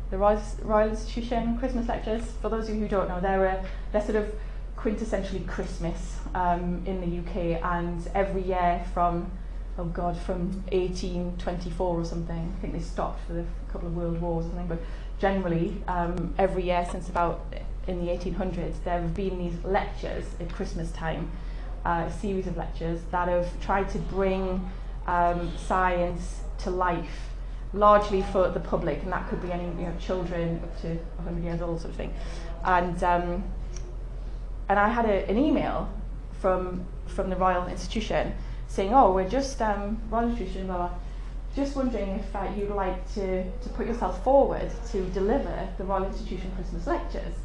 The Royal Institution Christmas lectures? For those of you who don't know, they're sort of quintessentially Christmas in the UK, and every year from 1824 or something. I think they stopped for a couple of world wars or something, but generally every year since about in the 1800s there have been these lectures at Christmas time, a series of lectures that have tried to bring science to life, largely for the public, and that could be any children up to 100 years old, sort of thing. And I had an email from the Royal Institution saying, oh, we're just Royal Institution, blah, blah, just wondering if you'd like to put yourself forward to deliver the Royal Institution Christmas lectures.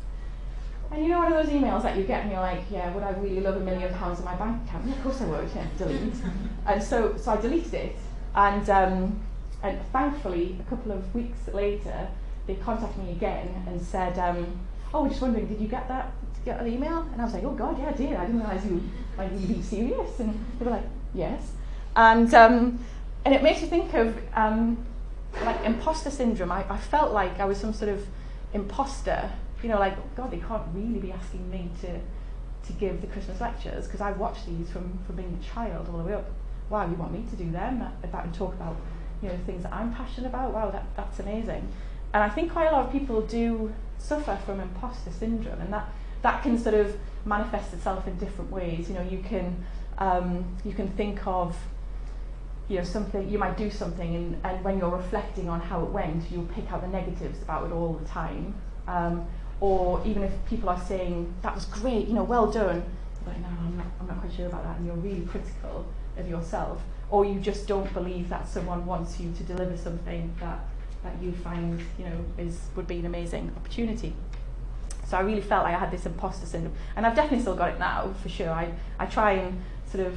And one of those emails that you get and you're like, yeah, would I really love £1 million in my bank account? Yeah, of course I would. Yeah, delete. And so I deleted it, and thankfully a couple of weeks later they contacted me again and said, oh, we're just wondering, did you get that email? And I was like, oh God, yeah, I did. I didn't realise you might really be serious. And they were like, yes. And it makes you think of like imposter syndrome. I felt like I was some sort of imposter, like, oh God, they can't really be asking me to give the Christmas lectures, because I watched these from being a child all the way up. Wow, you want me to do them and talk about things that I'm passionate about? Wow, that's amazing. And I think quite a lot of people do suffer from imposter syndrome, and that can sort of manifest itself in different ways. You can think of something, you might do something, and when you're reflecting on how it went, you'll pick out the negatives about it all the time. Or even if people are saying, that was great, well done, you're like, no, I'm not quite sure about that, and you're really critical of yourself. Or you just don't believe that someone wants you to deliver something that you find would be an amazing opportunity. So I really felt like I had this imposter syndrome, and I've definitely still got it now, for sure. I try and sort of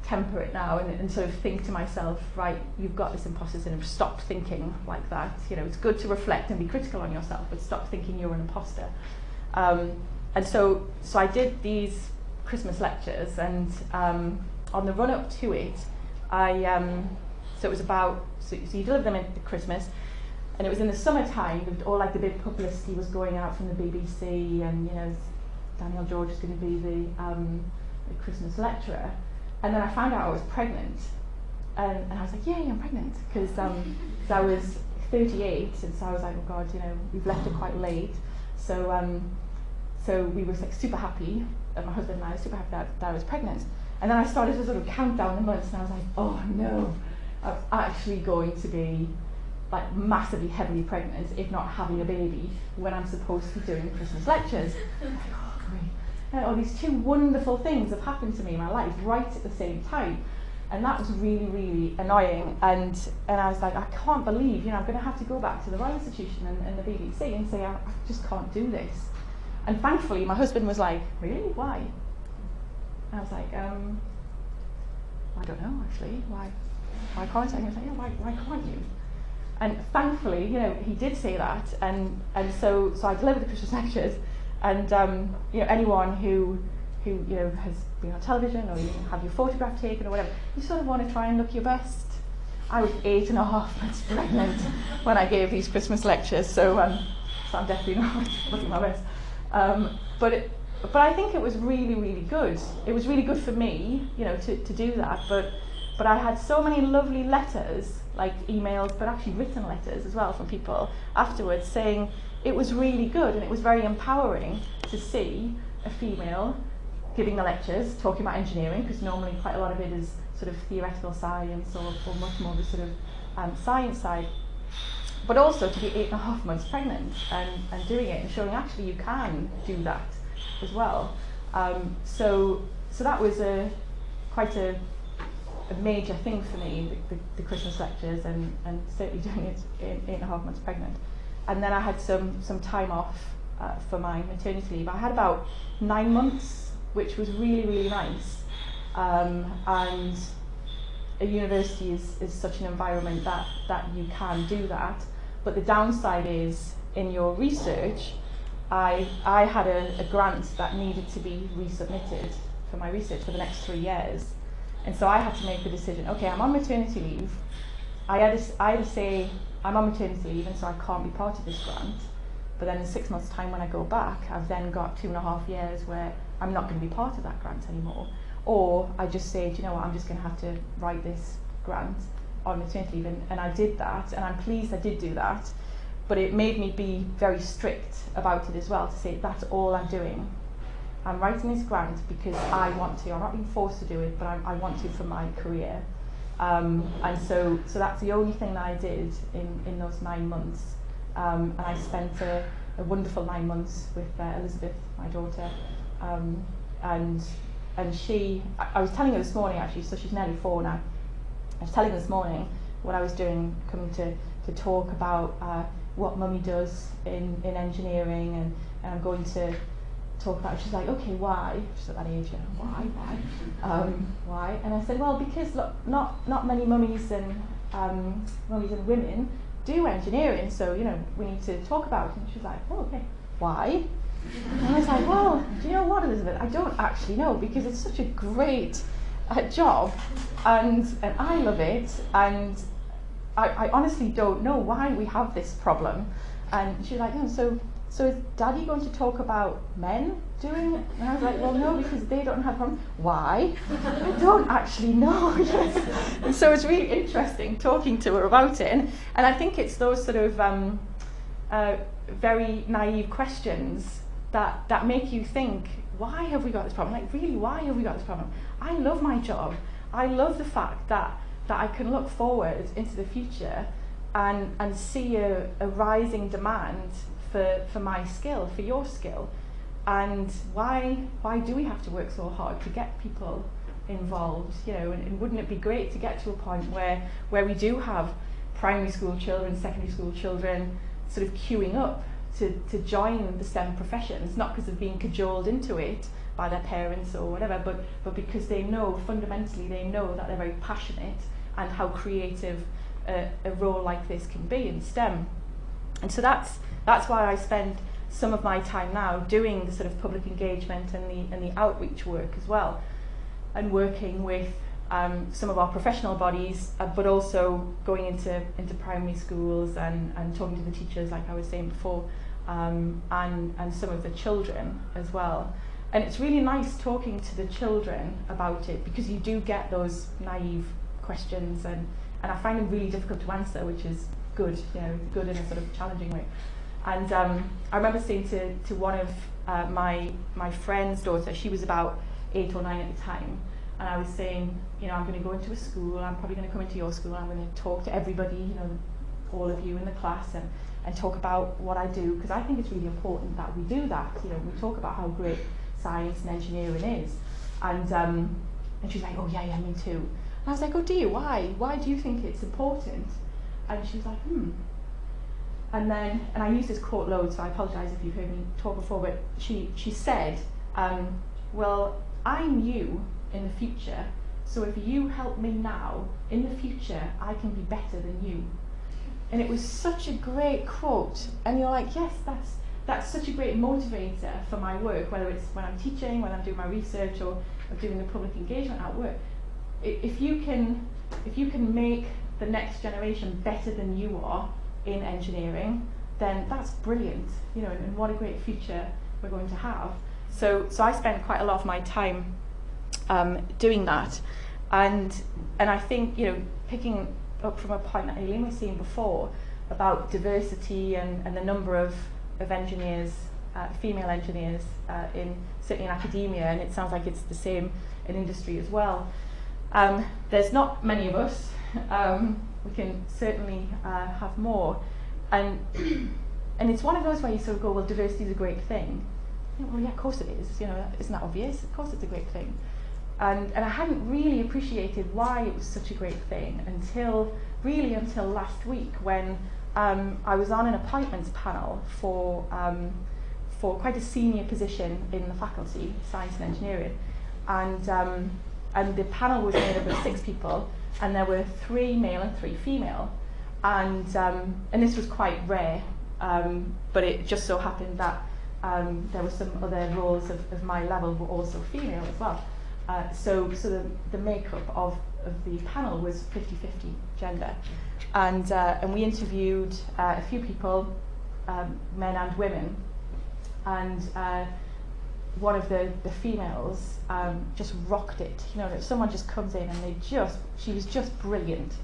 temper it now and sort of think to myself, right, you've got this imposter syndrome, stop thinking like that. It's good to reflect and be critical on yourself, but stop thinking you're an imposter. And so I did these Christmas lectures, and on the run up to it, so it was about, so you deliver them at Christmas, and it was in the summertime, all like the big publicity was going out from the BBC, and Danielle George is going to be the Christmas lecturer. And then I found out I was pregnant, and I was like, yay, I'm pregnant, because I was 38, and so I was like, oh God, we've left it quite late. So we were like super happy, my husband and I were super happy that I was pregnant. And then I started to sort of count down the months, and I was like, oh no, I'm actually going to be like massively heavily pregnant, if not having a baby, when I'm supposed to be doing Christmas lectures. I'm like, oh great. And all these two wonderful things have happened to me in my life right at the same time. And that was really, really annoying. And I was like, I can't believe, I'm going to have to go back to the Royal Institution and the BBC and say, I just can't do this. And thankfully, my husband was like, really? Why? And I was like, I don't know, actually. Why can't I? And he was like, yeah, why can't you? And thankfully, he did say that. And so I delivered the Christmas lectures. And anyone who who has been on television, or you have your photograph taken or whatever, you sort of want to try and look your best. I was 8.5 months pregnant when I gave these Christmas lectures, so I'm definitely not looking my best. But I think it was really, really good. It was really good for me, to do that. But I had so many lovely letters, like emails, but actually written letters as well from people afterwards saying it was really good, and it was very empowering to see a female giving the lectures, talking about engineering, because normally quite a lot of it is sort of theoretical science or much more the sort of science side. But also to be 8.5 months pregnant and doing it and showing actually you can do that as well. So that was quite a major thing for me, the Christmas lectures, and certainly doing it in 8.5 months pregnant. And then I had some time off for my maternity leave. I had about 9 months, which was really, really nice. And a university is such an environment that you can do that. But the downside is, in your research, I had a grant that needed to be resubmitted for my research for the next 3 years. And so I had to make the decision, okay, I'm on maternity leave. I either say I'm on maternity leave and so I can't be part of this grant, but then in 6 months' time when I go back, I've then got 2.5 years where I'm not going to be part of that grant anymore. Or I just say, do you know what, I'm just going to have to write this grant on maternity leave. And I did that, and I'm pleased I did do that. But it made me be very strict about it as well, to say that's all I'm doing. I'm writing this grant because I want to. I'm not being forced to do it, but I want to for my career. And so that's the only thing that I did in those 9 months. And I spent a wonderful 9 months with Elizabeth, my daughter. And she, I was telling her this morning actually, so she's nearly 4 now. I was telling her this morning what I was doing, coming to talk about what mummy does in engineering, and I'm going to talk about it. She's like, okay, why? She's at that age, why? And I said, well, because look, not many mummies and women do engineering, so we need to talk about it. And she's like, oh, okay, why? And I was like, well, do you know what, Elizabeth? I don't actually know, because it's such a great job, and I love it, and I honestly don't know why we have this problem. And she's like, oh, so is Daddy going to talk about men doing it? And I was like, well, no, because they don't have problem. Why? I don't actually know. And so it's really interesting talking to her about it. And I think it's those sort of very naive questions that make you think, why have we got this problem? Like, really, why have we got this problem? I love my job. I love the fact that I can look forward into the future and see a rising demand for my skill, for your skill. And why do we have to work so hard to get people involved? And wouldn't it be great to get to a point where we do have primary school children, secondary school children sort of queuing up to join the STEM professions, not because of being cajoled into it by their parents or whatever, but because they know, fundamentally, they know that they're very passionate and how creative a role like this can be in STEM. And so that's why I spend some of my time now doing the sort of public engagement and the outreach work as well, and working with some of our professional bodies, but also going into primary schools and talking to the teachers, like I was saying before, and some of the children as well. And it's really nice talking to the children about it, because you do get those naive questions, and I find them really difficult to answer, which is good, good in a sort of challenging way. And I remember saying to one of my friend's daughter, she was about 8 or 9 at the time, and I was saying, I'm going to go into a school, I'm probably going to come into your school, I'm going to talk to everybody, all of you in the class, and talk about what I do, because I think it's really important that we do that. We talk about how great science and engineering is. And she's like, oh yeah, me too. And I was like, oh, do you? Why? Why do you think it's important? And she was like, And I use this quote loads, so I apologise if you've heard me talk before, but she said, well, I'm you in the future, so if you help me now, in the future, I can be better than you. And it was such a great quote, and you're like, yes, that's such a great motivator for my work, whether it's when I'm teaching, when I'm doing my research, or doing the public engagement at work. If you can make the next generation better than you are in engineering, then that's brilliant, you know, and what a great future we're going to have. So I spend quite a lot of my time doing that, and I think, you know, picking up from a point that Aline was saying before about diversity and the number of engineers, female engineers, certainly in academia, and it sounds like it's the same in industry as well. There's not many of us. We can certainly have more, and it's one of those where you sort of go, well, diversity is a great thing. You know, well, yeah, of course it is. You know, isn't that obvious? Of course it's a great thing. And I hadn't really appreciated why it was such a great thing until last week, when I was on an appointments panel for quite a senior position in the faculty, science and engineering, and the panel was made up of 6 people, and there were 3 male and 3 female, and this was quite rare, but it just so happened that there were some other roles of my level were also female as well. So the makeup of the panel was 50-50 gender, and we interviewed a few people, men and women, and one of the females just rocked it. You know, someone just comes in and she was just brilliant,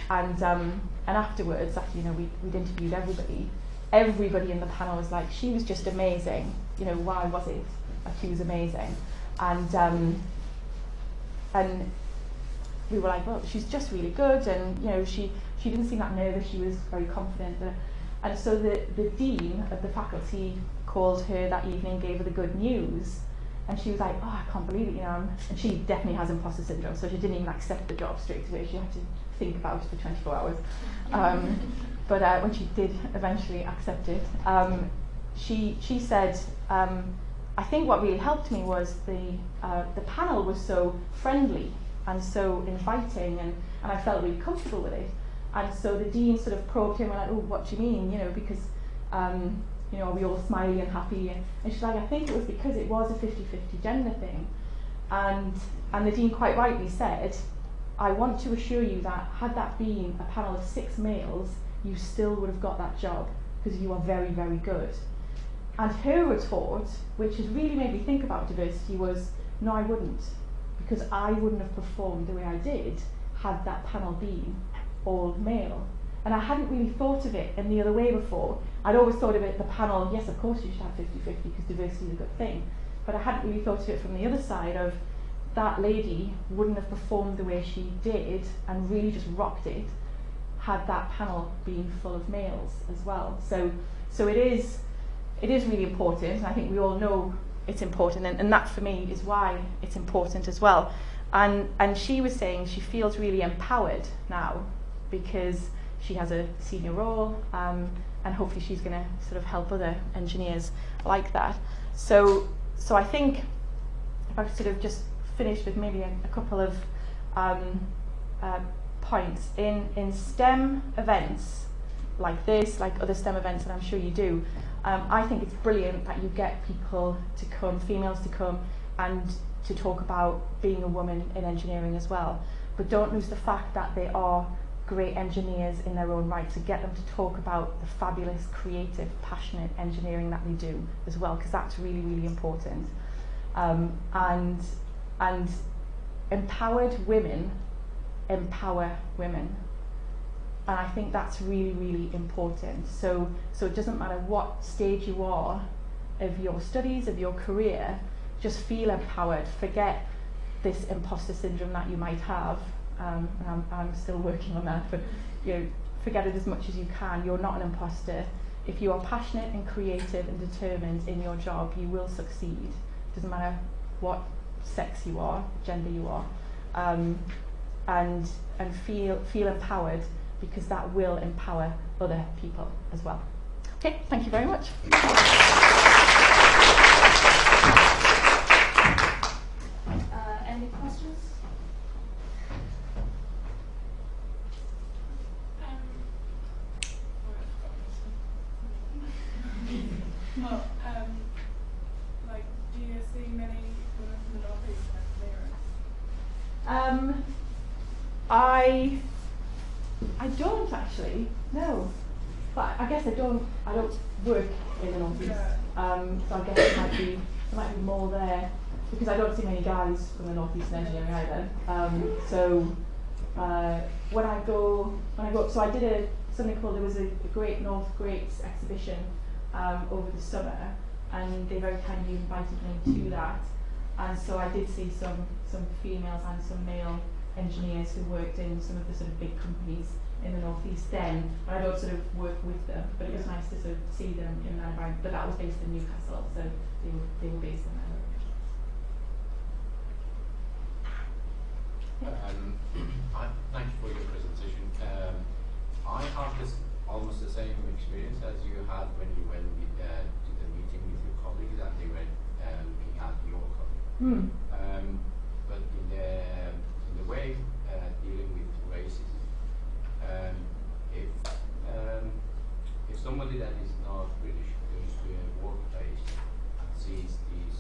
and afterwards, after, you know, we'd interviewed everybody in the panel was like, she was just amazing. You know, why was it that she was amazing? And we were like, well, she's just really good, and, you know, she didn't seem that nervous, she was very confident. And so the dean of the faculty called her that evening, gave her the good news, and she was like, oh, I can't believe it, you know. And she definitely has imposter syndrome, so she didn't even accept the job straight away. She had to think about it for 24 hours. But when she did eventually accept it, she said, I think what really helped me was the panel was so friendly and so inviting, and I felt really comfortable with it. And so the dean sort of probed him and like, oh, what do you mean? You know, because you know, are we all smiley and happy? And she's like, I think it was because it was a 50-50 gender thing. And the dean quite rightly said, I want to assure you that had that been a panel of 6 males, you still would have got that job, because you are very, very good. And her retort, which has really made me think about diversity, was, no, I wouldn't, because I wouldn't have performed the way I did had that panel been all male. And I hadn't really thought of it in the other way before. I'd always thought of it, the panel, yes, of course you should have 50-50 because diversity is a good thing. But I hadn't really thought of it from the other side of, that lady wouldn't have performed the way she did and really just rocked it had that panel been full of males as well. So it is really important, and I think we all know it's important, and that for me is why it's important as well. And she was saying she feels really empowered now because she has a senior role, and hopefully she's going to sort of help other engineers like that. So I think if I could sort of just finish with maybe a couple of points. In STEM events like this, like other STEM events, and I'm sure you do, I think it's brilliant that you get people to come, females to come, and to talk about being a woman in engineering as well. But don't lose the fact that they are great engineers in their own right, to get them to talk about the fabulous, creative, passionate engineering that they do as well, because that's really, really important. And empowered women empower women. And I think that's really, really important. So it doesn't matter what stage you are of your studies, of your career, just feel empowered. Forget this imposter syndrome that you might have. And I'm still working on that, but you know, forget it as much as you can. You're not an imposter. If you are passionate and creative and determined in your job, you will succeed. Doesn't matter what sex you are, gender you are, and feel empowered, because that will empower other people as well. Okay, thank you very much. Any questions? I don't actually, no. But I guess I don't work in the North East. So I guess there might be more there, because I don't see many guys from the North East in engineering either. When I go, so I did something called, there was a Great North Greats exhibition over the summer, and they very kindly invited me to that. And so I did see some females and some male engineers who worked in some of the sort of big companies in the Northeast then, but I don't sort of work with them, but it was nice to sort of see them in that environment. But that was based in Newcastle, so they were based in there. Thank you for your presentation. I have almost the same experience as you had when you went to the meeting with your colleagues, and they were looking at your colleague. But in the way dealing with racism, if somebody that is not British goes to a workplace and sees these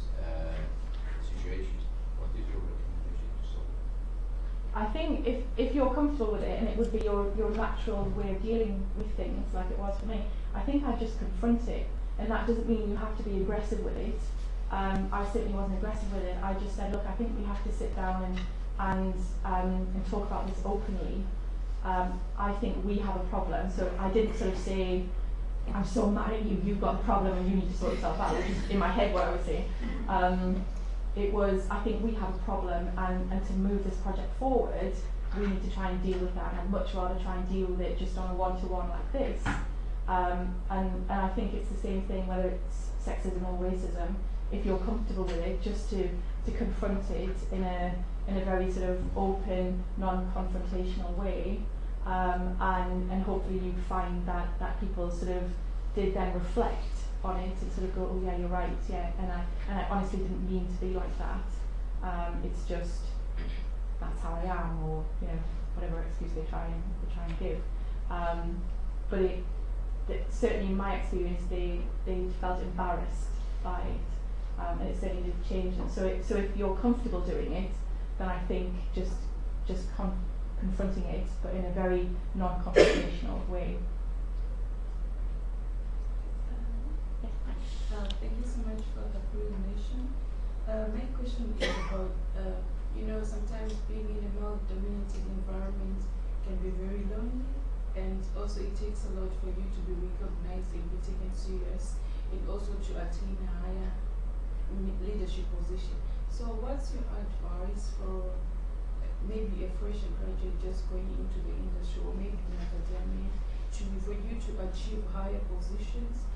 situations, what is your recommendation to solve? I think if you're comfortable with it, and it would be your natural way of dealing with things, like it was for me, I think I'd just confront it. And that doesn't mean you have to be aggressive with it. I certainly wasn't aggressive with it. I just said, look, I think we have to sit down and talk about this openly. I think we have a problem. So I didn't sort of say, I'm so mad at you, you've got a problem and you need to sort yourself out, which is in my head what I would say. It was, I think we have a problem, and to move this project forward, we need to try and deal with that, and I'd much rather try and deal with it just on a one-to-one like this. And I think it's the same thing whether it's sexism or racism. If you're comfortable with it, just to confront it in a very sort of open, non-confrontational way, and hopefully you find that people sort of did then reflect on it and sort of go, oh yeah, you're right, yeah, and I honestly didn't mean to be like that. It's just that's how I am, or whatever excuse they try and give. But certainly in my experience, they felt embarrassed by it, and it certainly did change them. So if you're comfortable doing it, then I think just confronting it, but in a very non-confrontational way. Thank you so much for the presentation. My question is about, sometimes being in a male-dominated environment can be very lonely, and also it takes a lot for you to be recognized and be taken serious, and also to attain a higher leadership position. So what's your advice for maybe a fresh graduate just going into the industry, or maybe in academia, for you to achieve higher positions,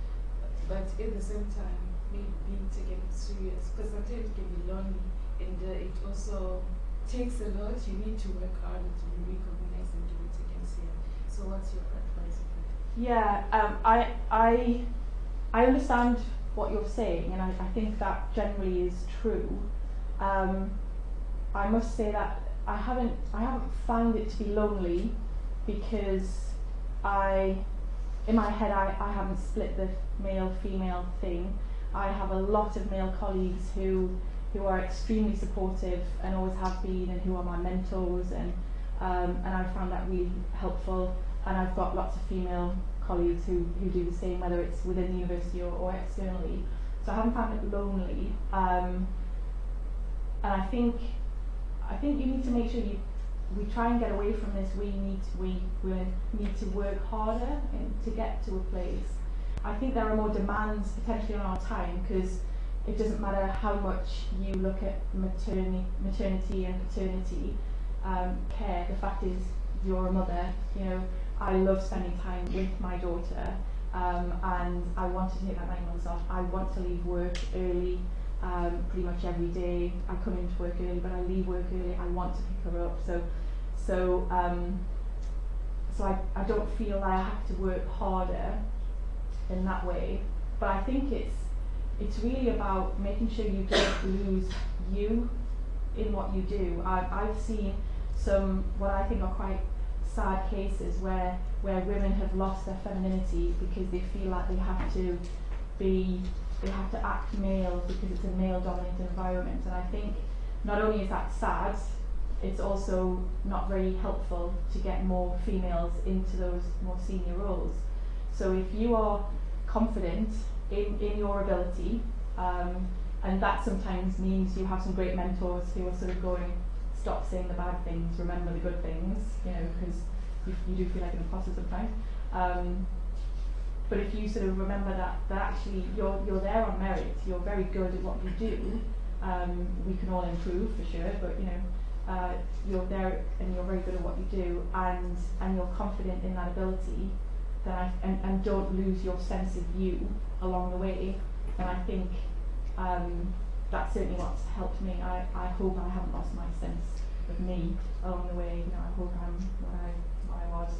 but at the same time maybe being taken serious, because sometimes it can be lonely, and it also takes a lot. You need to work harder to be recognized and to be taken serious. So what's your advice for that? Yeah, I understand what you're saying, and I think that generally is true. I must say that I haven't found it to be lonely, because in my head I haven't split the male-female thing. I have a lot of male colleagues who are extremely supportive and always have been, and who are my mentors, and I found that really helpful. And I've got lots of female colleagues who do the same, whether it's within the university or externally. So I haven't found it lonely. And I think you need to make sure we try and get away from this. We need to work harder to get to a place. I think there are more demands potentially on our time, because it doesn't matter how much you look at maternity and paternity care. The fact is, you're a mother. I love spending time with my daughter, and I want to take that 9 months off. I want to leave work early. Pretty much every day. I come into work early, but I leave work early. I want to pick her up. So I don't feel I have to work harder in that way. But I think it's really about making sure you don't lose you in what you do. I've seen some what I think are quite sad cases where women have lost their femininity because they feel like they have to act male because it's a male-dominated environment. And I think not only is that sad, it's also not very helpful to get more females into those more senior roles. So if you are confident in your ability, and that sometimes means you have some great mentors who are sort of going, stop saying the bad things, remember the good things, you know, because you do feel like an imposter sometimes. But if you sort of remember that actually you're there on merit, you're very good at what you do, we can all improve for sure, but you know, you're there and you're very good at what you do, and you're confident in that ability, then and don't lose your sense of you along the way, then I think that's certainly what's helped me. I hope I haven't lost my sense of me along the way. You know, I hope I'm what I was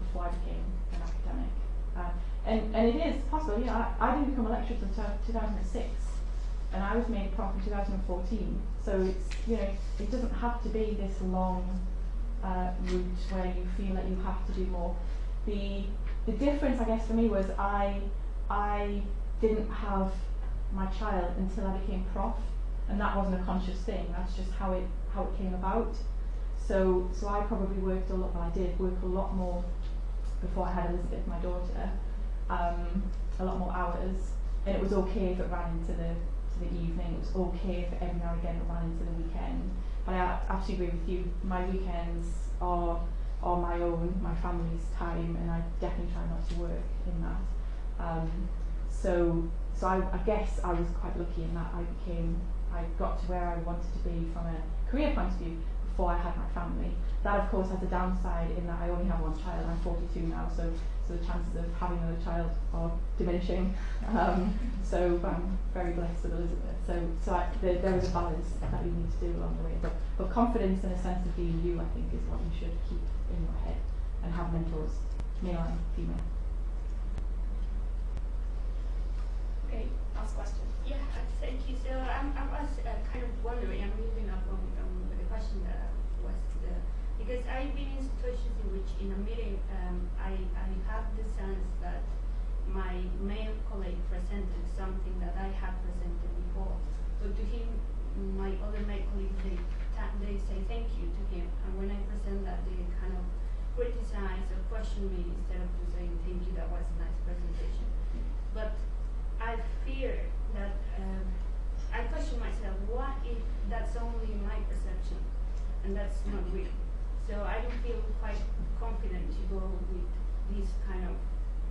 before I became an academic. And it is possible. You know, I didn't become a lecturer until 2006, and I was made Prof in 2014. So it's, you know, it doesn't have to be this long route where you feel that you have to do more. The difference, I guess, for me was I didn't have my child until I became Prof, and that wasn't a conscious thing. That's just how it came about. So I probably worked a lot. Well, I did work a lot more before I had Elizabeth, my daughter, a lot more hours, and it was okay if it ran into the evening. It was okay if every now and again it ran into the weekend. But I absolutely agree with you. My weekends are my own, my family's time, and I definitely try not to work in that. So I guess I was quite lucky in that I got to where I wanted to be from a career point of view before I had my family. That of course has a downside in that I only have one child. I'm 42 now, so the chances of having another child are diminishing. So I'm very blessed with Elizabeth. So there is a balance that you need to do along the way. But confidence and a sense of being you, I think, is what you should keep in your head, and have mentors, male and female. Okay, last question. Yeah, thank you. So I was kind of wondering, I'm moving up on the question that was because I've been in situations in which in a meeting I have the sense that my male colleague presented something that I had presented before. So to him, my other male colleagues, they say thank you to him, and when I present that, they kind of criticize or question me instead of just saying thank you, that was a nice presentation. But I fear that I question myself, what if that's only my perception and that's not real? So I don't feel quite confident to go with this kind of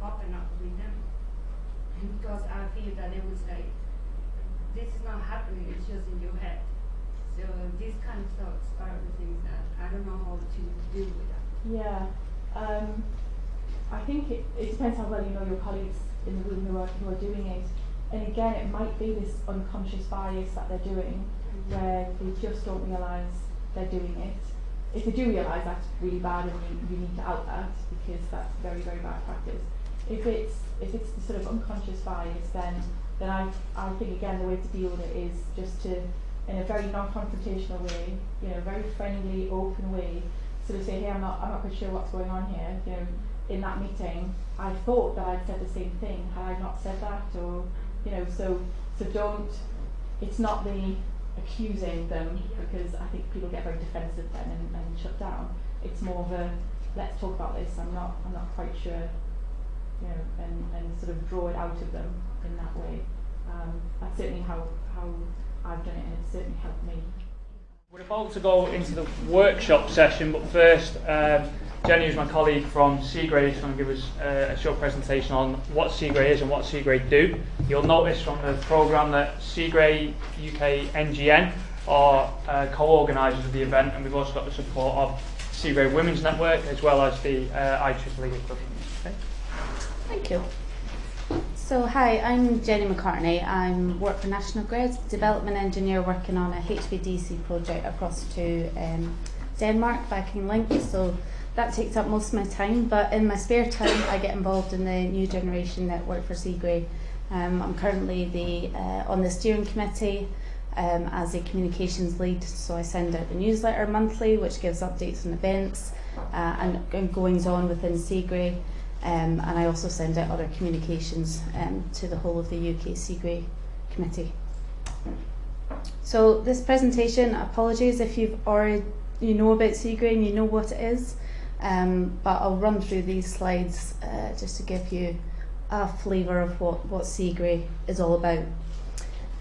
open up with them, because I feel that they would say, this is not happening, it's just in your head. So these kind of thoughts are the things that I don't know how to deal with that. Yeah, I think it depends how well you know your colleagues in the room who are doing it. And again, it might be this unconscious bias that they're doing, where they just don't realise they're doing it. If they do realise, that's really bad, and you need to out that, because that's very, very bad practice. If it's the sort of unconscious bias, then I think again the way to deal with it is just to, in a very non-confrontational way, you know, very friendly, open way, sort of say, hey, I'm not quite sure what's going on here. You know, in that meeting, I thought that I'd said the same thing. Had I not said that, or you know, so don't. It's not the accusing them, because I think people get very defensive then and shut down. It's more of a, let's talk about this. I'm not quite sure, you know, and sort of draw it out of them in that way. That's certainly how I've done it, and it's certainly helped me. We're about to go into the workshop session, but first, Jenny, who's my colleague from Cigré, is going to give us a short presentation on what Cigré is and what Cigré do. You'll notice from the programme that Cigré-UK NGN are co-organisers of the event, and we've also got the support of Cigré Women's Network as well as the IEEE equivalent. Okay. Thank you. So hi, I'm Jenny McCartney. I work for National Grid, development engineer working on a HVDC project across to Denmark, Viking Link. So that takes up most of my time, but in my spare time I get involved in the new generation network for Cigré. I'm currently on the steering committee as a communications lead, so I send out the newsletter monthly which gives updates on events and goings on within Cigré. And I also send out other communications to the whole of the UK Cigré committee. So this presentation, apologies if you've already you know about Cigré and you know what it is, but I'll run through these slides just to give you a flavour of what Cigré is all about.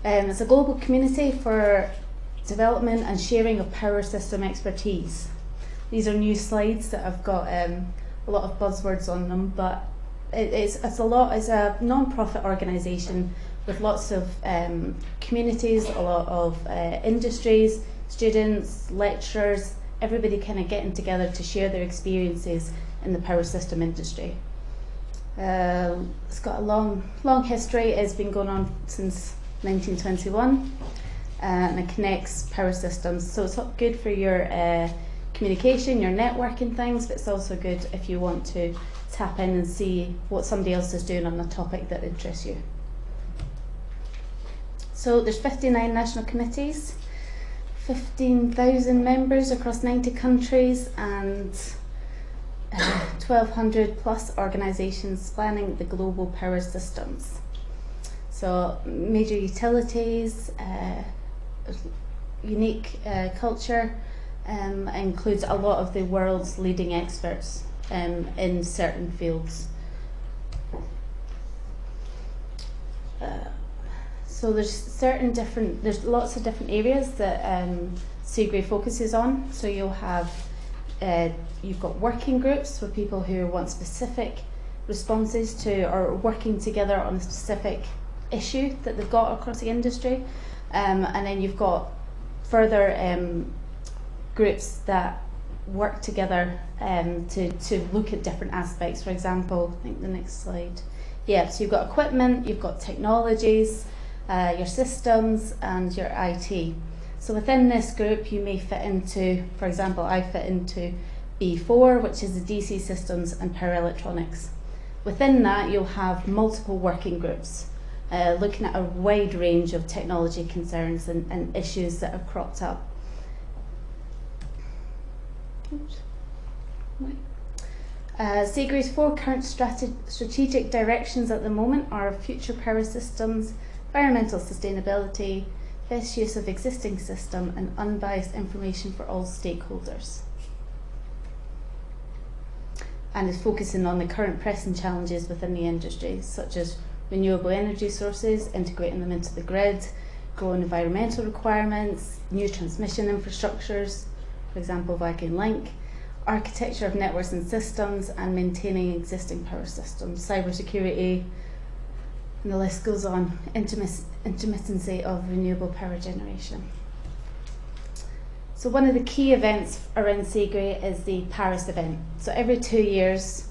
It's a global community for development and sharing of power system expertise. These are new slides that have got a lot of buzzwords on them, but it's a non-profit organisation with lots of communities, a lot of industries, students, lecturers, everybody kind of getting together to share their experiences in the power system industry. It's got a long history. It's been going on since 1921, and it connects power systems. So it's good for your communication, your networking things, but it's also good if you want to tap in and see what somebody else is doing on a topic that interests you. So there's 59 national committees, 15,000 members across 90 countries, and 1,200 plus organisations spanning the global power systems. So major utilities, unique culture, includes a lot of the world's leading experts in certain fields. So there's lots of different areas that Cigré focuses on. So you'll have you've got working groups for people who want specific responses to or working together on a specific issue that they've got across the industry, and then you've got further groups that work together to look at different aspects. For example, I think the next slide. Yeah, so you've got equipment, you've got technologies, your systems, and your IT. So within this group, you may fit into, for example, I fit into B4, which is the DC systems and power electronics. Within that, you'll have multiple working groups looking at a wide range of technology concerns and issues that have cropped up. Cigré's 4 current strategic directions at the moment are future power systems, environmental sustainability, best use of existing system, and unbiased information for all stakeholders. And is focusing on the current pressing challenges within the industry, such as renewable energy sources, integrating them into the grid, growing environmental requirements, new transmission infrastructures, for example, Viking Link, architecture of networks and systems, and maintaining existing power systems, cybersecurity, and the list goes on, intermittency of renewable power generation. So one of the key events around Cigré is the Paris event. So every 2 years,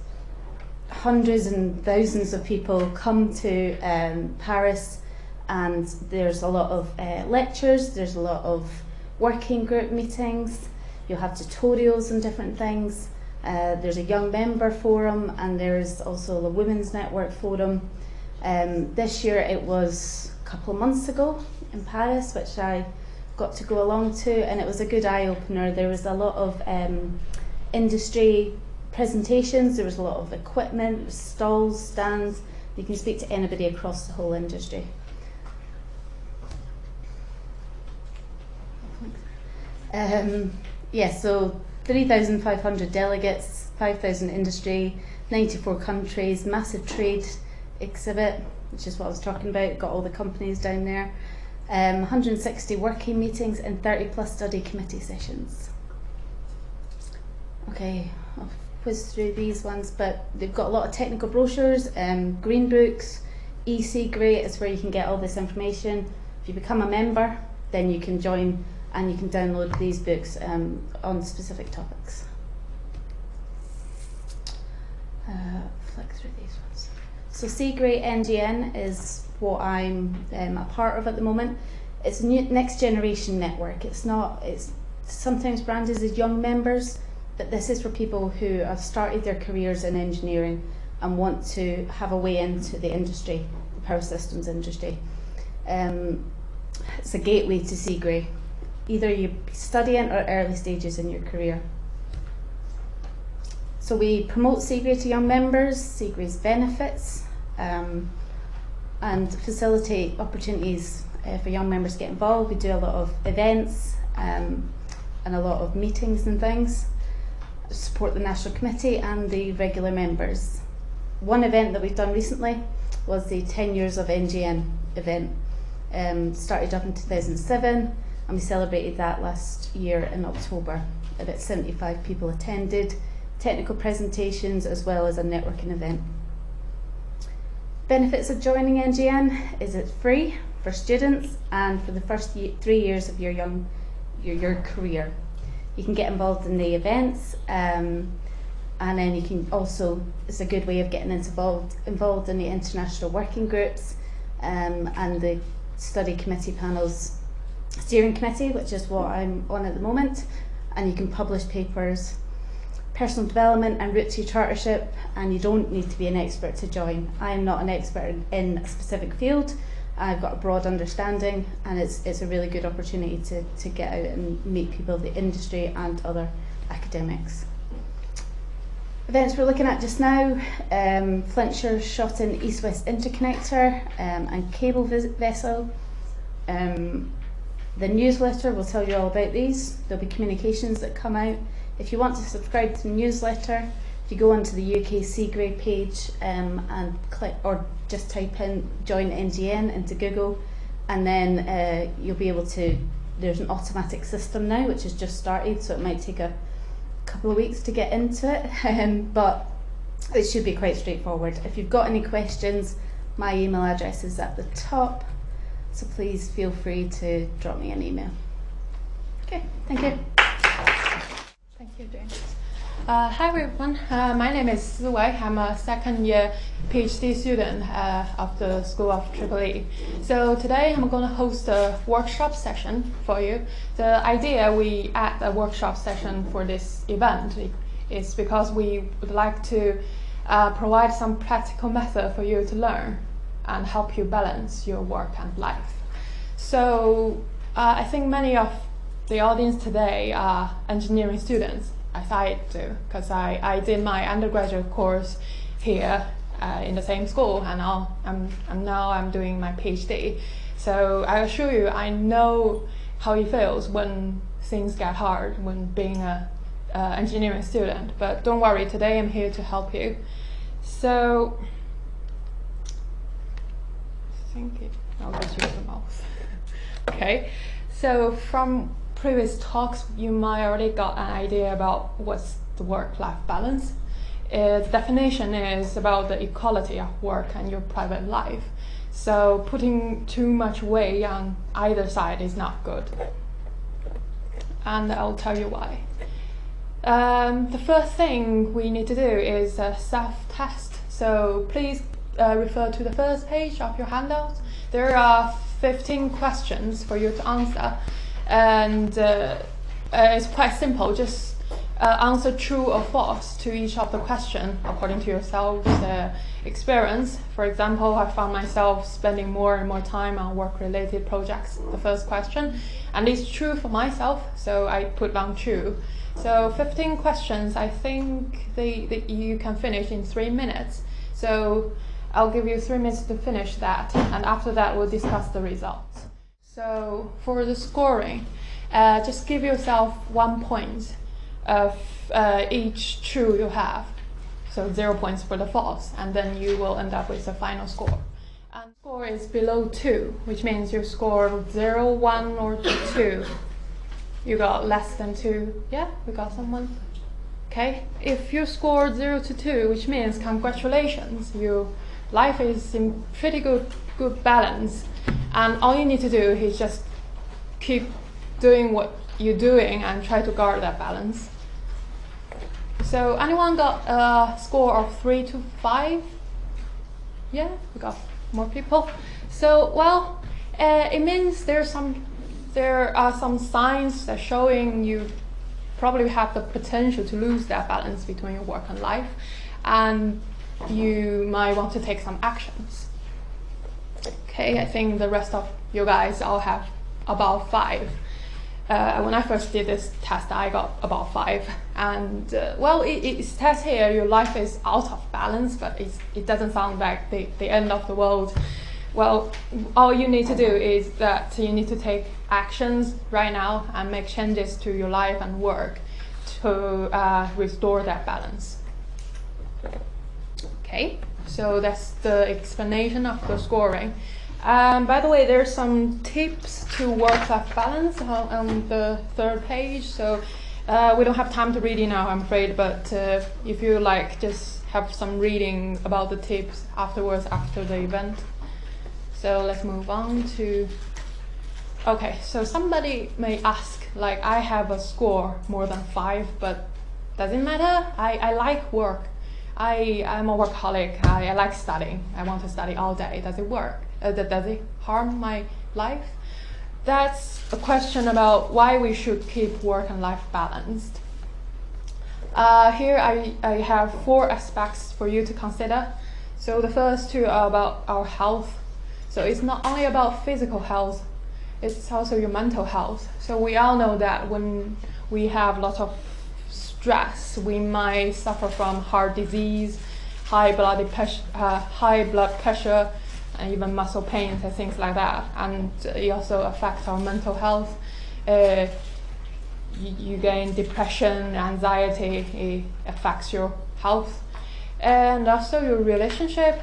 hundreds and thousands of people come to Paris, and there's a lot of lectures, there's a lot of working group meetings, you'll have tutorials and different things. There's a young member forum, and there's also the Women's Network forum. This year it was a couple of months ago in Paris, which I got to go along to, and it was a good eye-opener. There was a lot of industry presentations, there was a lot of equipment, stalls, stands. You can speak to anybody across the whole industry. So 3,500 delegates, 5,000 industry, 94 countries, massive trade exhibit, which is what I was talking about, got all the companies down there, 160 working meetings and 30 plus study committee sessions. Okay, I'll whiz through these ones, but they've got a lot of technical brochures, green books, eCigré is where you can get all this information. If you become a member, then you can join and you can download these books on specific topics. Flick through these ones. So Cigré NGN is what I'm a part of at the moment. It's a next generation network. It's sometimes branded as young members, but this is for people who have started their careers in engineering and want to have a way into the industry, the power systems industry. It's a gateway to Cigré. Either you're studying or early stages in your career. So we promote Cigré to young members, Cigré's benefits, and facilitate opportunities for young members to get involved. We do a lot of events, and a lot of meetings and things. Support the National Committee and the regular members. One event that we've done recently was the 10 Years of NGN event. Started up in 2007 and we celebrated that last year in October. About 75 people attended, technical presentations as well as a networking event. Benefits of joining NGN is it's free for students and for the first 3 years of your career. You can get involved in the events and then you can also, it's a good way of getting involved in the international working groups and the study committee panels, steering committee, which is what I'm on at the moment, and you can publish papers, personal development and route to chartership, and you don't need to be an expert to join. I am not an expert in a specific field. I've got a broad understanding and it's a really good opportunity to get out and meet people of the industry and other academics. Events we're looking at just now, Flintshire Shotton East-West Interconnector and Cable Vessel. The newsletter will tell you all about these. There'll be communications that come out. If you want to subscribe to the newsletter, if you go onto the UK Cigré page and click, or just type in Join NGN into Google, and then you'll be able to, there's an automatic system now which has just started, so it might take a couple of weeks to get into it, but it should be quite straightforward. If you've got any questions, my email address is at the top, so please feel free to drop me an email. Okay, thank you. Thank you, Jane. Hi everyone, my name is Su Wei. I'm a second year PhD student of the School of IEEE. So today I'm going to host a workshop session for you. The idea we add a workshop session for this event is because we would like to provide some practical method for you to learn and help you balance your work and life. So I think many of the audience today are engineering students, as I do, because I did my undergraduate course here in the same school, and now I'm doing my PhD. So I assure you, I know how it feels when things get hard when being an engineering student. But don't worry, today I'm here to help you. So I think I'll just use the mouse. Okay. So from previous talks, you might already got an idea about what's the work-life balance. The definition is about the equality of work and your private life. So putting too much weight on either side is not good. And I'll tell you why. The first thing we need to do is a self-test. So please refer to the first page of your handout. There are 15 questions for you to answer. And it's quite simple, just answer true or false to each of the questions according to yourself's experience. For example, I found myself spending more and more time on work-related projects, the first question, and it's true for myself, so I put down true. So 15 questions, I think that you can finish in 3 minutes. So I'll give you 3 minutes to finish that, and after that we'll discuss the results. So for the scoring, just give yourself 1 point of each true you have. So 0 points for the false, and then you will end up with the final score. And score is below 2, which means you score 0, 1, or 2. You got less than 2. Yeah, we got someone. Okay, if you scored 0 to 2, which means congratulations, your life is in pretty good balance. And all you need to do is just keep doing what you're doing and try to guard that balance. So anyone got a score of 3 to 5? Yeah, we got more people. So, well, it means there are some signs that showing you probably have the potential to lose that balance between your work and life, and you might want to take some actions. Okay, I think the rest of you guys all have about 5. When I first did this test, I got about 5. And well, it says here your life is out of balance, but it doesn't sound like the end of the world. well, all you need to do is that you need to take actions right now and make changes to your life and work to restore that balance. Okay, so that's the explanation of the scoring. By the way, there's some tips to work-life balance on the 3rd page. So we don't have time to read it now, I'm afraid, but if you like, just have some reading about the tips afterwards, after the event. So let's move on to, okay, so somebody may ask, like, I have a score more than 5, but does it matter? I like work. I'm a workaholic. I like studying. I want to study all day. Does it work? Does it harm my life? That's a question about why we should keep work and life balanced. Here I have 4 aspects for you to consider. So the first 2 are about our health. So it's not only about physical health, it's also your mental health. So we all know that when we have lots of stress, we might suffer from heart disease, high blood pressure, and even muscle pains and things like that. And it also affects our mental health. You gain depression, anxiety, it affects your health. And also your relationship.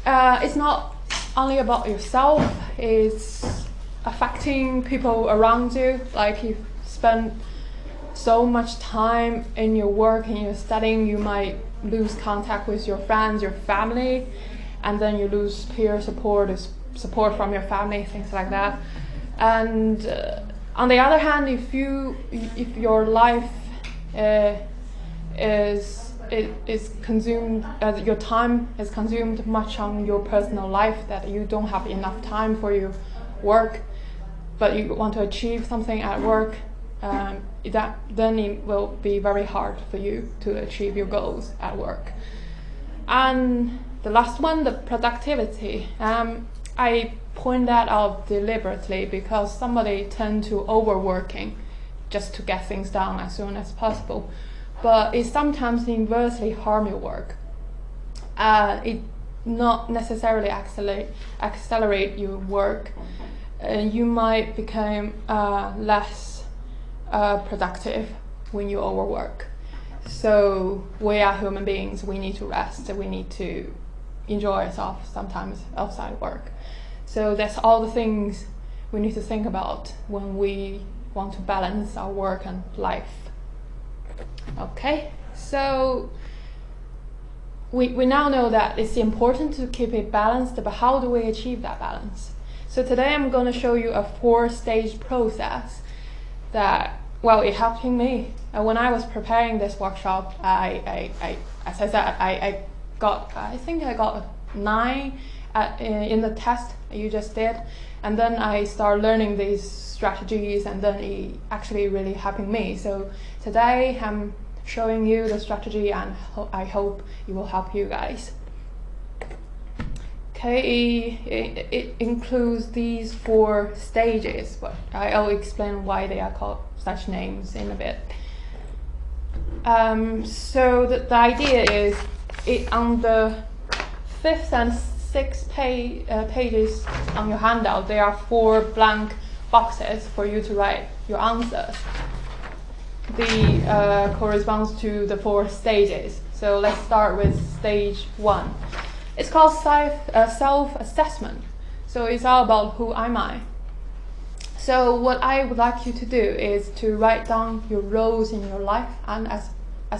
It's not only about yourself, it's affecting people around you. Like, you spend so much time in your work and your studying, you might lose contact with your friends, your family, and then you lose peer support from your family, things like that. And on the other hand, if your life is consumed, your time is consumed much on your personal life, that you don't have enough time for your work, but you want to achieve something at work, then it will be very hard for you to achieve your goals at work. And the last one, the productivity. I point that out deliberately because somebody tend to overworking just to get things done as soon as possible. But it sometimes inversely harm your work. It not necessarily accelerate your work. You might become less productive when you overwork. So we are human beings, we need to rest, we need to enjoy ourselves sometimes outside work. So that's all the things we need to think about when we want to balance our work and life. Okay, so we now know that it's important to keep it balanced, but how do we achieve that balance? So today I'm going to show you a 4-stage process that, well, it helped me. When I was preparing this workshop, as I said, I think I got 9 in the test you just did, and then I started learning these strategies, and then it actually really helped me. So today I'm showing you the strategy, and I hope it will help you guys. Okay, it includes these 4 stages, but I'll explain why they are called such names in a bit. So the idea is, on the 5th and 6th pages on your handout, there are 4 blank boxes for you to write your answers. The corresponds to the 4 stages. So let's start with stage 1. It's called self-assessment. So it's all about who am I. So what I would like you to do is to write down your roles in your life and as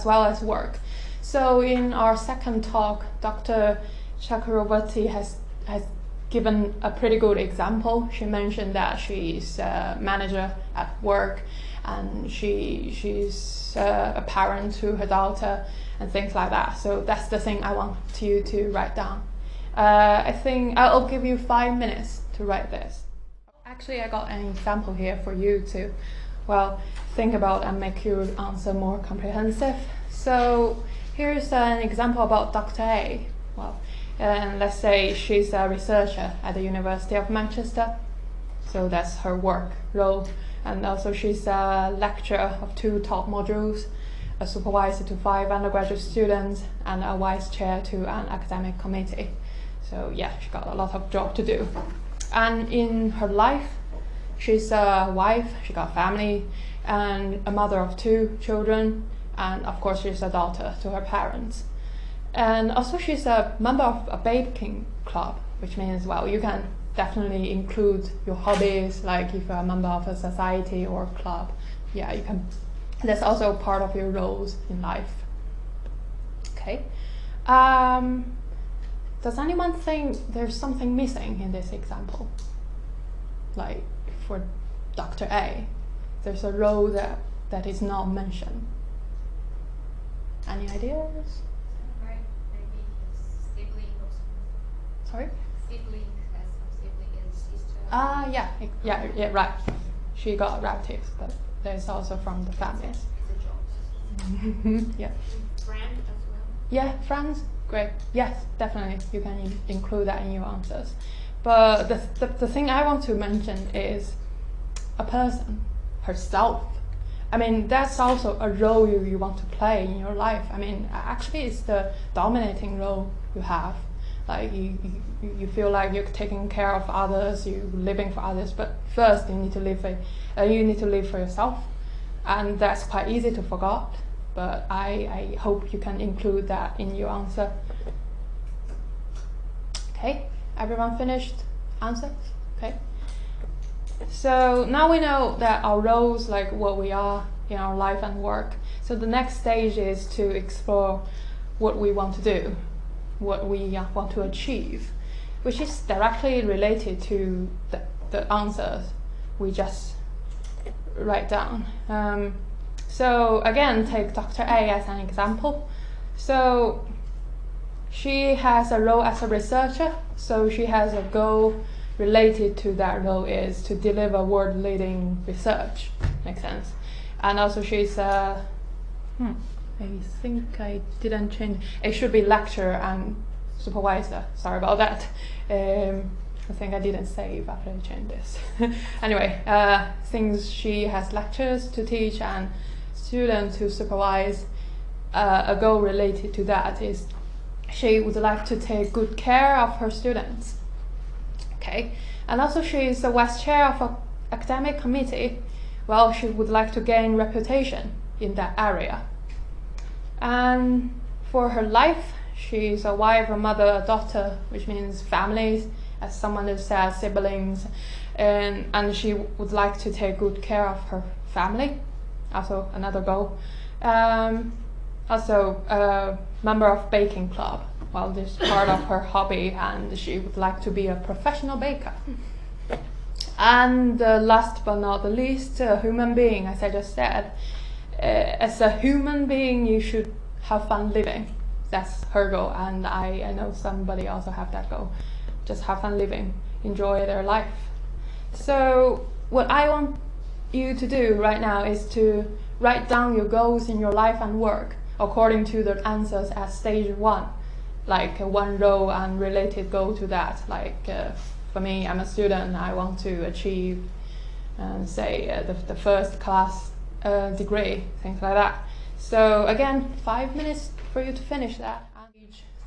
well as work. So in our second talk, Dr. Chakravorti has given a pretty good example. She mentioned that she's a manager at work, and she's a parent to her daughter and things like that. So that's the thing I want you to write down. I think I'll give you 5 minutes to write this. Actually, I got an example here for you to, well, think about and make your answer more comprehensive. So here's an example about Dr. A. Well, and let's say she's a researcher at the University of Manchester. So that's her work role. And also she's a lecturer of 2 top modules, a supervisor to 5 undergraduate students, and a vice chair to an academic committee. So yeah, she got a lot of job to do. And in her life, she's a wife, she got a family, and a mother of 2 children, and of course she's a daughter to her parents. And also she's a member of a baking club, which means, well, you can definitely include your hobbies, like if you're a member of a society or club. Yeah, you can. That's also part of your roles in life. Okay. Does anyone think there's something missing in this example? Like for Dr. A, there's a role that is not mentioned. Any ideas? Right, maybe his sibling or something. Sorry? Sibling, has some sibling and sister. Yeah, right. She got relatives, but there's also from the families. Yeah. Friend as well. Yeah, friends, great. Yes, definitely. You can include that in your answers. But the thing I want to mention is a person, herself. I mean, that's also a role you want to play in your life. I mean, actually, it's the dominating role you have. Like you feel like you're taking care of others, you're living for others. But first, you need to live for yourself, and that's quite easy to forget. But I hope you can include that in your answer. Okay, everyone finished answers? Okay. So now we know that our roles, like what we are in our life and work. So the next stage is to explore what we want to do, what we want to achieve, which is directly related to the answers we just write down. So again, take Dr. A as an example. So she has a role as a researcher, so she has a goal related to that role is to deliver world-leading research. Makes sense. And also she's I think I didn't change. It should be lecturer and supervisor. Sorry about that. I think I didn't save after I changed this. Anyway, things she has lectures to teach and students to supervise. A goal related to that is she would like to take good care of her students. Okay, and also she is the vice chair of an academic committee. Well, she would like to gain reputation in that area. And for her life, she is a wife, a mother, a daughter, which means families, as someone that says siblings, and she would like to take good care of her family. Also another goal. Also a member of baking club. Well, this is part of her hobby, and she would like to be a professional baker. And last but not the least, a human being, as I just said. As a human being, you should have fun living. That's her goal, and I know somebody also have that goal. Just have fun living, enjoy their life. So what I want you to do right now is to write down your goals in your life and work according to the answers at stage 1. Like one role and related goal to that. Like for me, I'm a student, I want to achieve, say, the first class degree, things like that. So again, 5 minutes for you to finish that.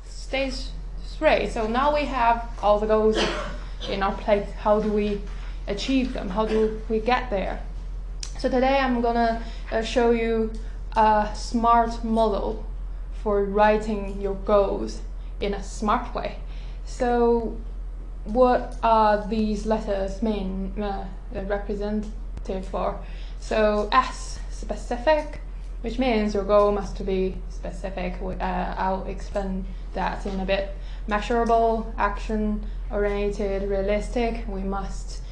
Stage 3. So now we have all the goals in our plate. How do we achieve them? How do we get there? So today I'm gonna show you a smart model for writing your goals in a smart way. So what are these letters mean representative for? So S, specific, which means your goal must be specific. I'll explain that in a bit. Measurable, action oriented, realistic. We must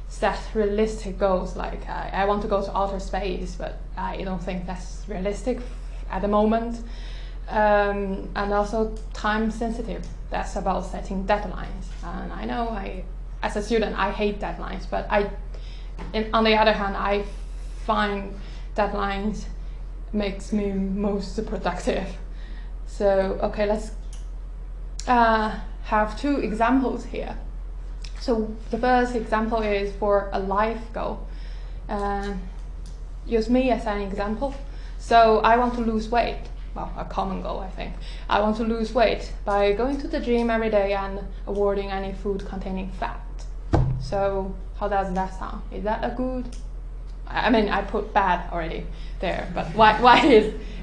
set realistic goals, like I want to go to outer space, but I don't think that's realistic at the moment. And also time sensitive. That's about setting deadlines. And I know as a student, I hate deadlines, but on the other hand, I find deadlines makes me most productive. So, okay, let's have 2 examples here. So the first example is for a life goal. Use me as an example. So I want to lose weight. well, a common goal, I think. I want to lose weight by going to the gym every day and avoiding any food containing fat. So how does that sound? Is that a good? I mean, I put bad already there, but why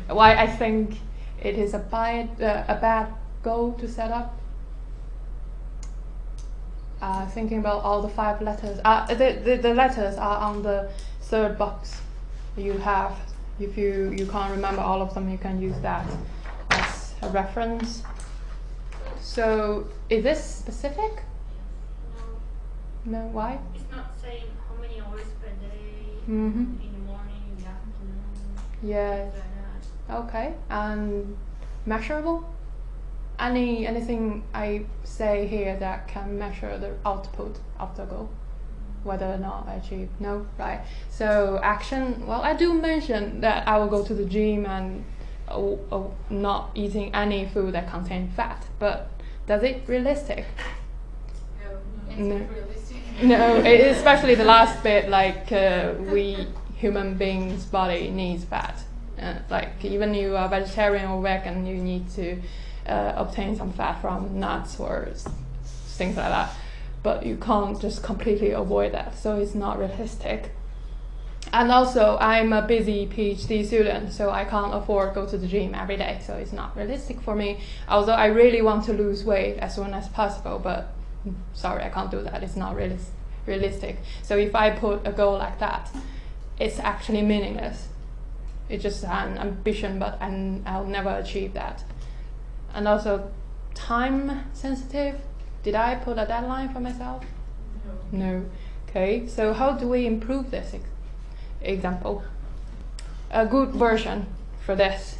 I think it is a bad goal to set up? Thinking about all the 5 letters. The letters are on the 3rd box you have. If you can't remember all of them, you can use that as a reference. So is this specific? No. No, why? It's not saying how many hours per day, Mm-hmm. in the morning, in the afternoon. Yes. things like that. Okay. And measurable? Anything I say here that can measure the output of the goal, whether or not I achieve? No, right? So action. Well, I do mention that I will go to the gym and not eating any food that contains fat, but does it realistic? No, it's No. not realistic. No, especially the last bit, like we human beings' body needs fat. Like even you are vegetarian or vegan, you need to obtain some fat from nuts or things like that. But you can't just completely avoid that, so it's not realistic. And also, I'm a busy PhD student, so I can't afford to go to the gym every day, so it's not realistic for me. Although I really want to lose weight as soon as possible, but sorry, I can't do that. It's not realistic. So if I put a goal like that, it's actually meaningless. It's just an ambition, but I'll never achieve that. And also, time sensitive. Did I put a deadline for myself? No. Okay, so how do we improve this example? A good version for this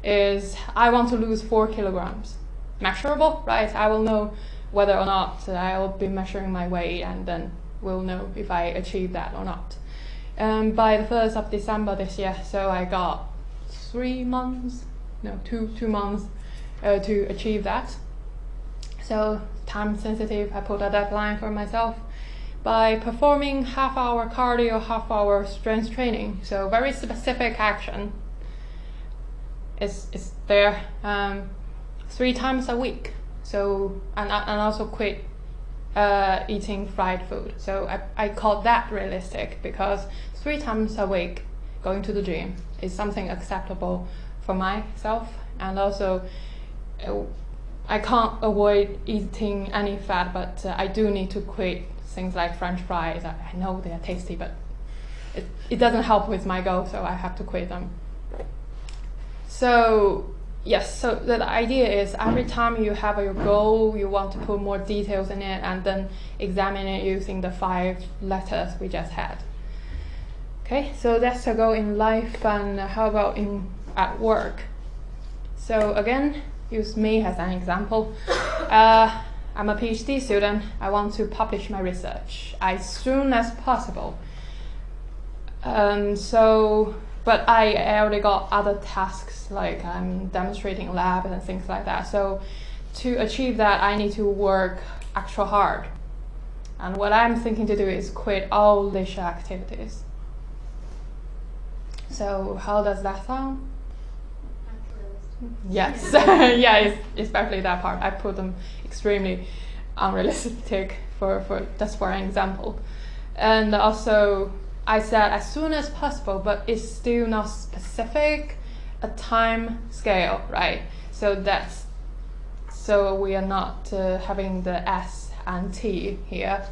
is I want to lose 4 kilograms. Measurable, right? I will know whether or not I will be measuring my weight, and then we'll know if I achieve that or not. By the 1st of December this year, so I got 2 months to achieve that. So time sensitive, I put a deadline for myself by performing half-hour cardio, half-hour strength training. So very specific action is there 3 times a week. So and also quit eating fried food. So I call that realistic because 3 times a week going to the gym is something acceptable for myself, and also I can't avoid eating any fat, but I do need to quit things like French fries. I know they are tasty, but it doesn't help with my goal, so I have to quit them. So yes, so the idea is every time you have your goal, you want to put more details in it and then examine it using the 5 letters we just had. Okay, so that's a goal in life, and how about at work? So again, use me as an example. I'm a PhD student. I want to publish my research as soon as possible. But I already got other tasks, like I'm demonstrating labs and things like that. So to achieve that, I need to work extra hard. And what I'm thinking to do is quit all leisure activities. So how does that sound? Yes, yeah, especially that part. I put them extremely unrealistic just for an example. And also, I said as soon as possible, but it's still not specific, a time scale, right? So we are not having the S and T here.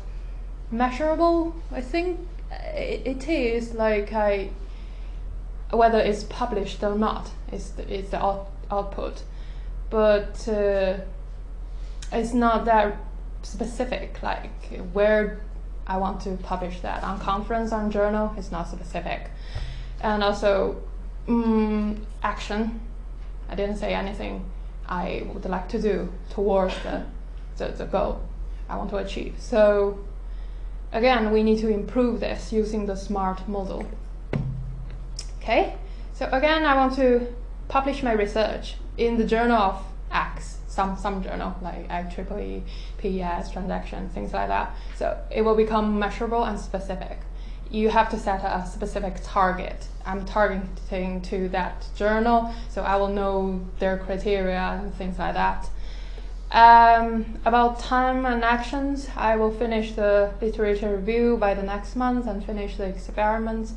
Measurable, I think it is like whether it's published or not is the output, but it's not that specific, like where I want to publish that. On conference, on journal, it's not specific. And also action, I didn't say anything I would like to do towards the goal I want to achieve. So again, we need to improve this using the SMART model. Okay, so again, I want to publish my research in the journal of X, some journal like IEEE, PES, transaction, things like that. So it will become measurable and specific. you have to set a specific target. I'm targeting to that journal, so I will know their criteria and things like that. About time and actions, I will finish the literature review by the next month and finish the experiments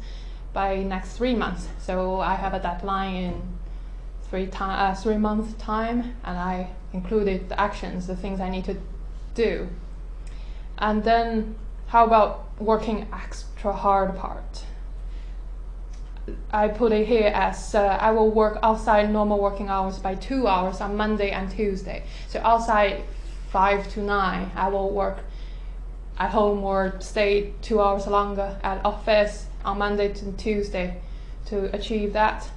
by next 3 months. So I have a deadline in 3 months time, and I included the actions, the things I need to do. And then how about working extra hard part? I put it here as I will work outside normal working hours by 2 hours on Monday and Tuesday. So outside 5 to 9, I will work at home or stay 2 hours longer at office on Monday to Tuesday to achieve that.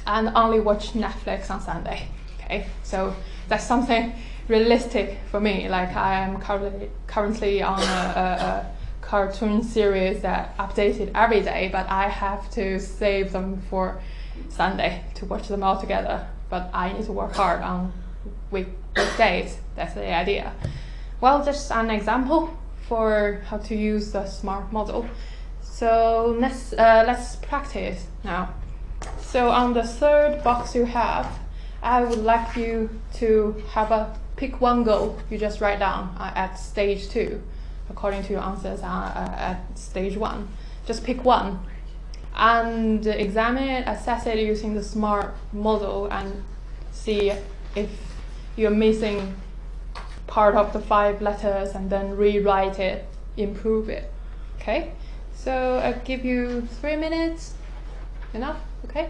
And only watch Netflix on Sunday. Okay, so that's something realistic for me. Like I am currently on a cartoon series that updated every day, but I have to save them for Sunday to watch them all together. But I need to work hard on weekdays. That's the idea. Well, just an example for how to use the SMART model. So let's practice now. So on the third box you have, I would like you to pick one goal you just write down at stage 2. According to your answers at stage 1. Just pick one and examine it, assess it using the SMART model and see if you're missing part of the 5 letters and then rewrite it, improve it. Okay? So I'll give you 3 minutes. Enough? Okay?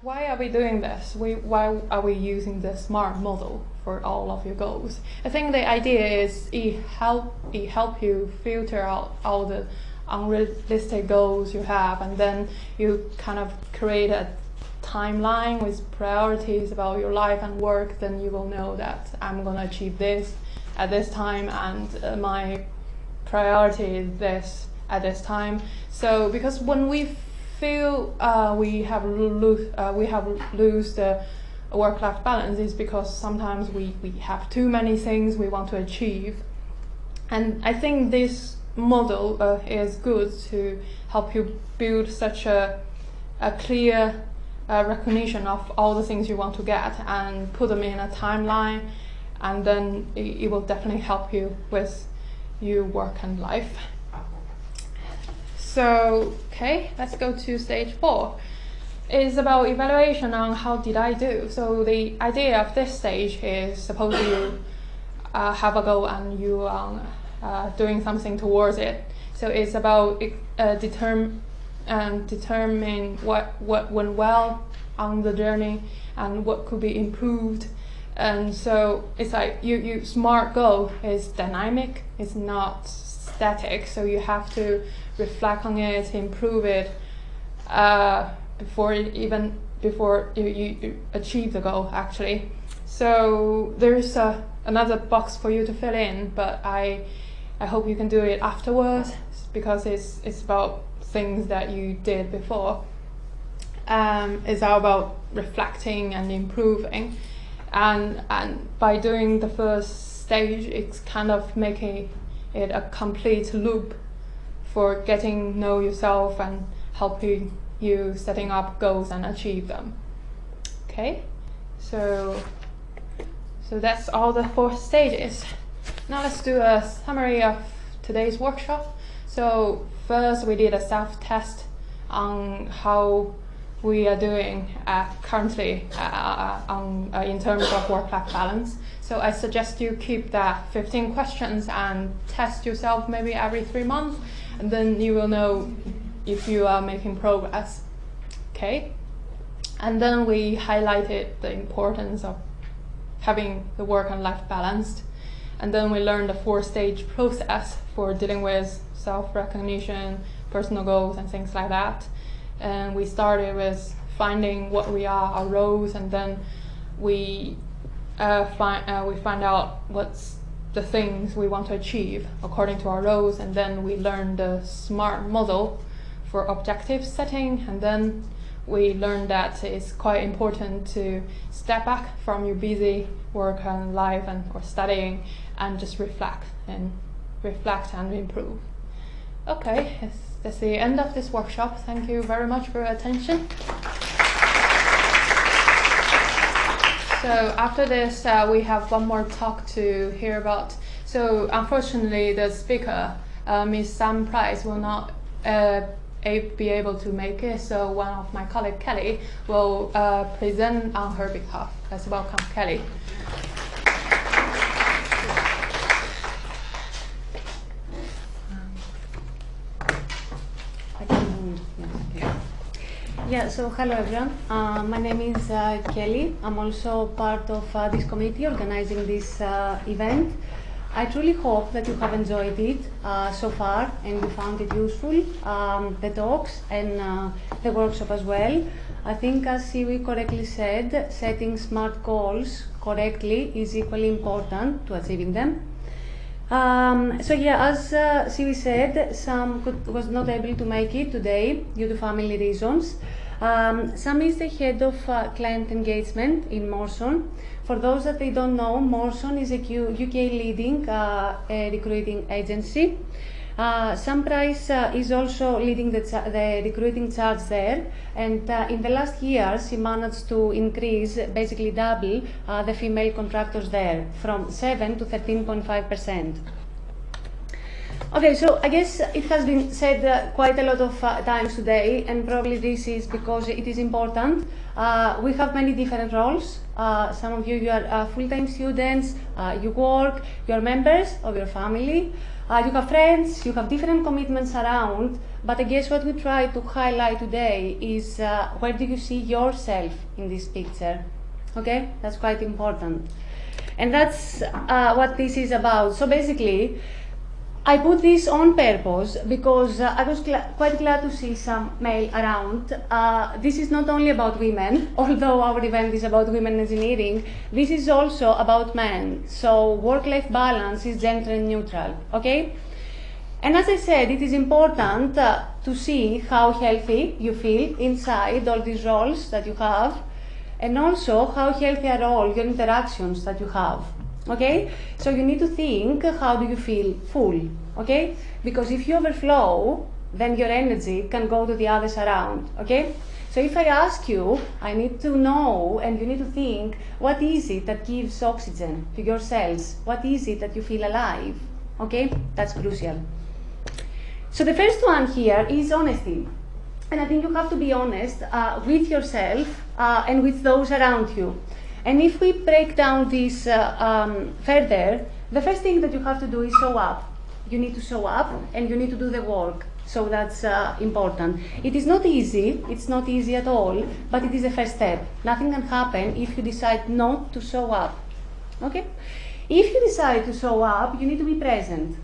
Why are we doing this? Why are we using the SMART model for all of your goals? I think the idea is it help you filter out all the unrealistic goals you have, and then you kind of create a timeline with priorities about your life and work. Then you will know that I'm going to achieve this at this time, and my priority is this at this time. So because when we feel we have lose the work-life balance is because sometimes we have too many things we want to achieve, and I think this model is good to help you build such a clear recognition of all the things you want to get and put them in a timeline, and then it will definitely help you with your work and life. So, okay, let's go to stage 4. It's about evaluation on how did I do. So the idea of this stage is, suppose you have a goal and you are doing something towards it. So it's about determine what went well on the journey and what could be improved. And so it's like you SMART goal is dynamic, it's not static, so you have to reflect on it, improve it before you achieve the goal actually. So there's another box for you to fill in, but I hope you can do it afterwards because it's about things that you did before. It's all about reflecting and improving, and by doing the first stage, it's kind of making it a complete loop for getting to know yourself and helping you setting up goals and achieve them. Okay, so that's all the 4 stages. Now let's do a summary of today's workshop. So first we did a self-test on how we are doing currently in terms of work-life balance. So I suggest you keep that 15 questions and test yourself maybe every 3 months, and then you will know if you are making progress. Okay? And then we highlighted the importance of having the work and life balanced. And then we learned the 4-stage process for dealing with self-recognition, personal goals, and things like that. And we started with finding what we are, our roles, and then we find out what's the things we want to achieve according to our roles, and then we learn the SMART model for objective setting, and then we learned that it's quite important to step back from your busy work and life or studying and just reflect and improve. Okay, that's the end of this workshop. Thank you very much for your attention. So after this, we have one more talk to hear about. So unfortunately, the speaker, Ms. Sam Price, will not be able to make it. So one of my colleague, Kelly, will present on her behalf. Let's welcome Kelly. Yeah, so hello everyone. My name is Kelly. I'm also part of this committee organizing this event. I truly hope that you have enjoyed it so far and you found it useful, the talks and the workshop as well. I think, as Siwi correctly said, setting SMART goals correctly is equally important to achieving them. So yeah, as Siwi said, Sam was not able to make it today due to family reasons. Sam is the head of client engagement in Morrison. For those that they don't know, Morrison is a UK leading recruiting agency. Sam Price is also leading the recruiting charge there, and in the last years he managed to increase, basically double, the female contractors there from 7 to 13.5%. Okay, so I guess it has been said quite a lot of times today, and probably this is because it is important. We have many different roles. Some of you are full-time students, you work, you are members of your family, you have friends, you have different commitments around, but I guess what we try to highlight today is where do you see yourself in this picture? Okay, that's quite important. And that's what this is about. So basically, I put this on purpose because I was quite glad to see some male around. This is not only about women, although our event is about women engineering, this is also about men. So work-life balance is gender neutral, okay? And as I said, it is important to see how healthy you feel inside all these roles that you have, and also how healthy are all your interactions that you have. Okay, so you need to think, how do you feel full? Okay, because if you overflow, then your energy can go to the others around. Okay, so if I ask you, I need to know, and you need to think, what is it that gives oxygen to your cells? What is it that you feel alive? Okay, that's crucial. So the first one here is honesty. And I think you have to be honest with yourself and with those around you. And if we break down this further, the first thing that you have to do is show up. You need to show up and you need to do the work. So that's important. It is not easy, it's not easy at all, but it is the first step. Nothing can happen if you decide not to show up. Okay? If you decide to show up, you need to be present.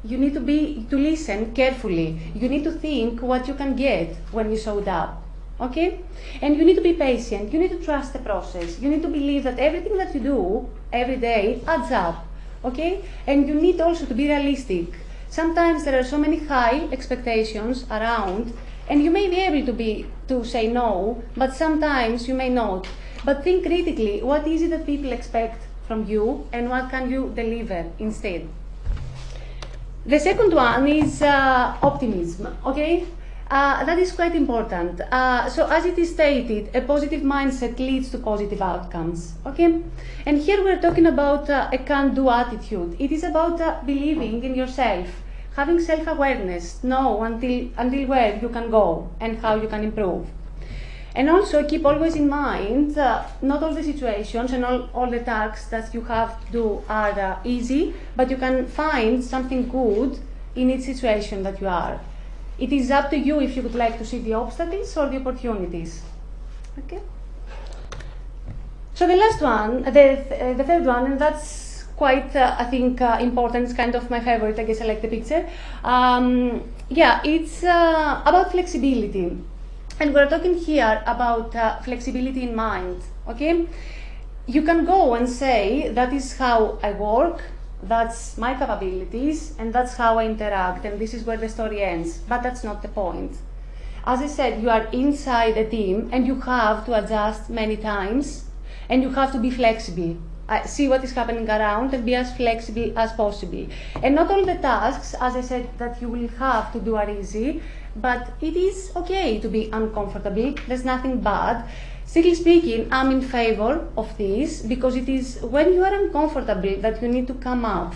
You need to listen carefully. You need to think what you can get when you showed up. Okay? And you need to be patient, you need to trust the process, you need to believe that everything that you do every day adds up. Okay? And you need also to be realistic. Sometimes there are so many high expectations around, and you may be able to say no, but sometimes you may not. But think critically, what is it that people expect from you, and what can you deliver instead? The second one is optimism. Okay? That is quite important. So as it is stated, a positive mindset leads to positive outcomes. Okay? And here we're talking about a can-do attitude. It is about believing in yourself, having self-awareness, know until where you can go and how you can improve. And also keep always in mind, not all the situations and all the tasks that you have to do are easy, but you can find something good in each situation that you are. It is up to you if you would like to see the obstacles or the opportunities. Okay. So the last one, the third one, and that's quite, I think, important. It's kind of my favorite. I guess I like the picture. Yeah, it's about flexibility, and we're talking here about flexibility in mind. Okay. You can go and say that is how I work. That's my capabilities, and that's how I interact, and this is where the story ends. But that's not the point. As I said, you are inside a team and you have to adjust many times and you have to be flexible. See what is happening around and be as flexible as possible. And not all the tasks, as I said, that you will have to do are easy, but it is okay to be uncomfortable. There's nothing bad. Strictly speaking, I'm in favor of this because it is when you are uncomfortable that you need to come up.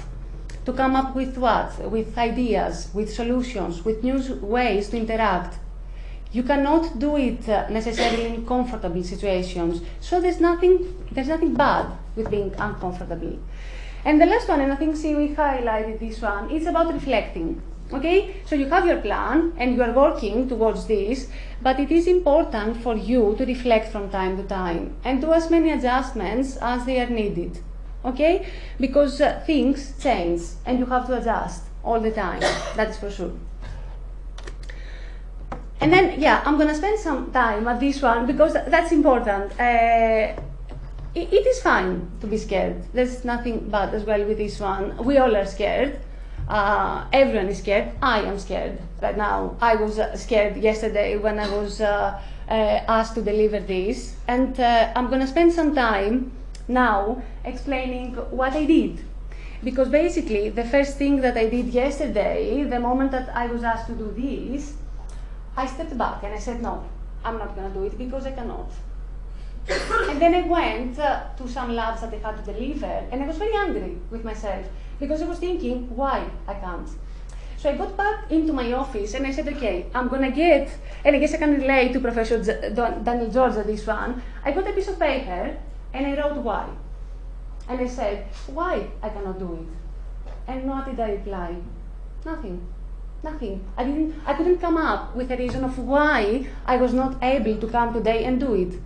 To come up with what? With ideas, with solutions, with new ways to interact. You cannot do it necessarily in comfortable situations. So there's nothing bad with being uncomfortable. And the last one, and I think we highlighted this one, it's about reflecting. Okay? So you have your plan and you are working towards this, but it is important for you to reflect from time to time and do as many adjustments as they are needed. Okay? Because things change and you have to adjust all the time. That is for sure. And then, yeah, I'm going to spend some time at this one because that's important. It is fine to be scared. There's nothing bad as well with this one. We all are scared. Everyone is scared. I am scared right now. I was scared yesterday when I was asked to deliver this. And I'm going to spend some time now explaining what I did. Because basically, the first thing that I did yesterday, the moment that I was asked to do this, I stepped back and I said, no, I'm not going to do it because I cannot. And then I went to some labs that I had to deliver, and I was very angry with myself because I was thinking, why I can't? So I got back into my office and I said, okay, I'm going to get, and I guess I can relate to Professor Danielle George at this one, I got a piece of paper and I wrote why. And I said, why I cannot do it? And what did I reply? Nothing. Nothing. I couldn't come up with a reason of why I was not able to come today and do it.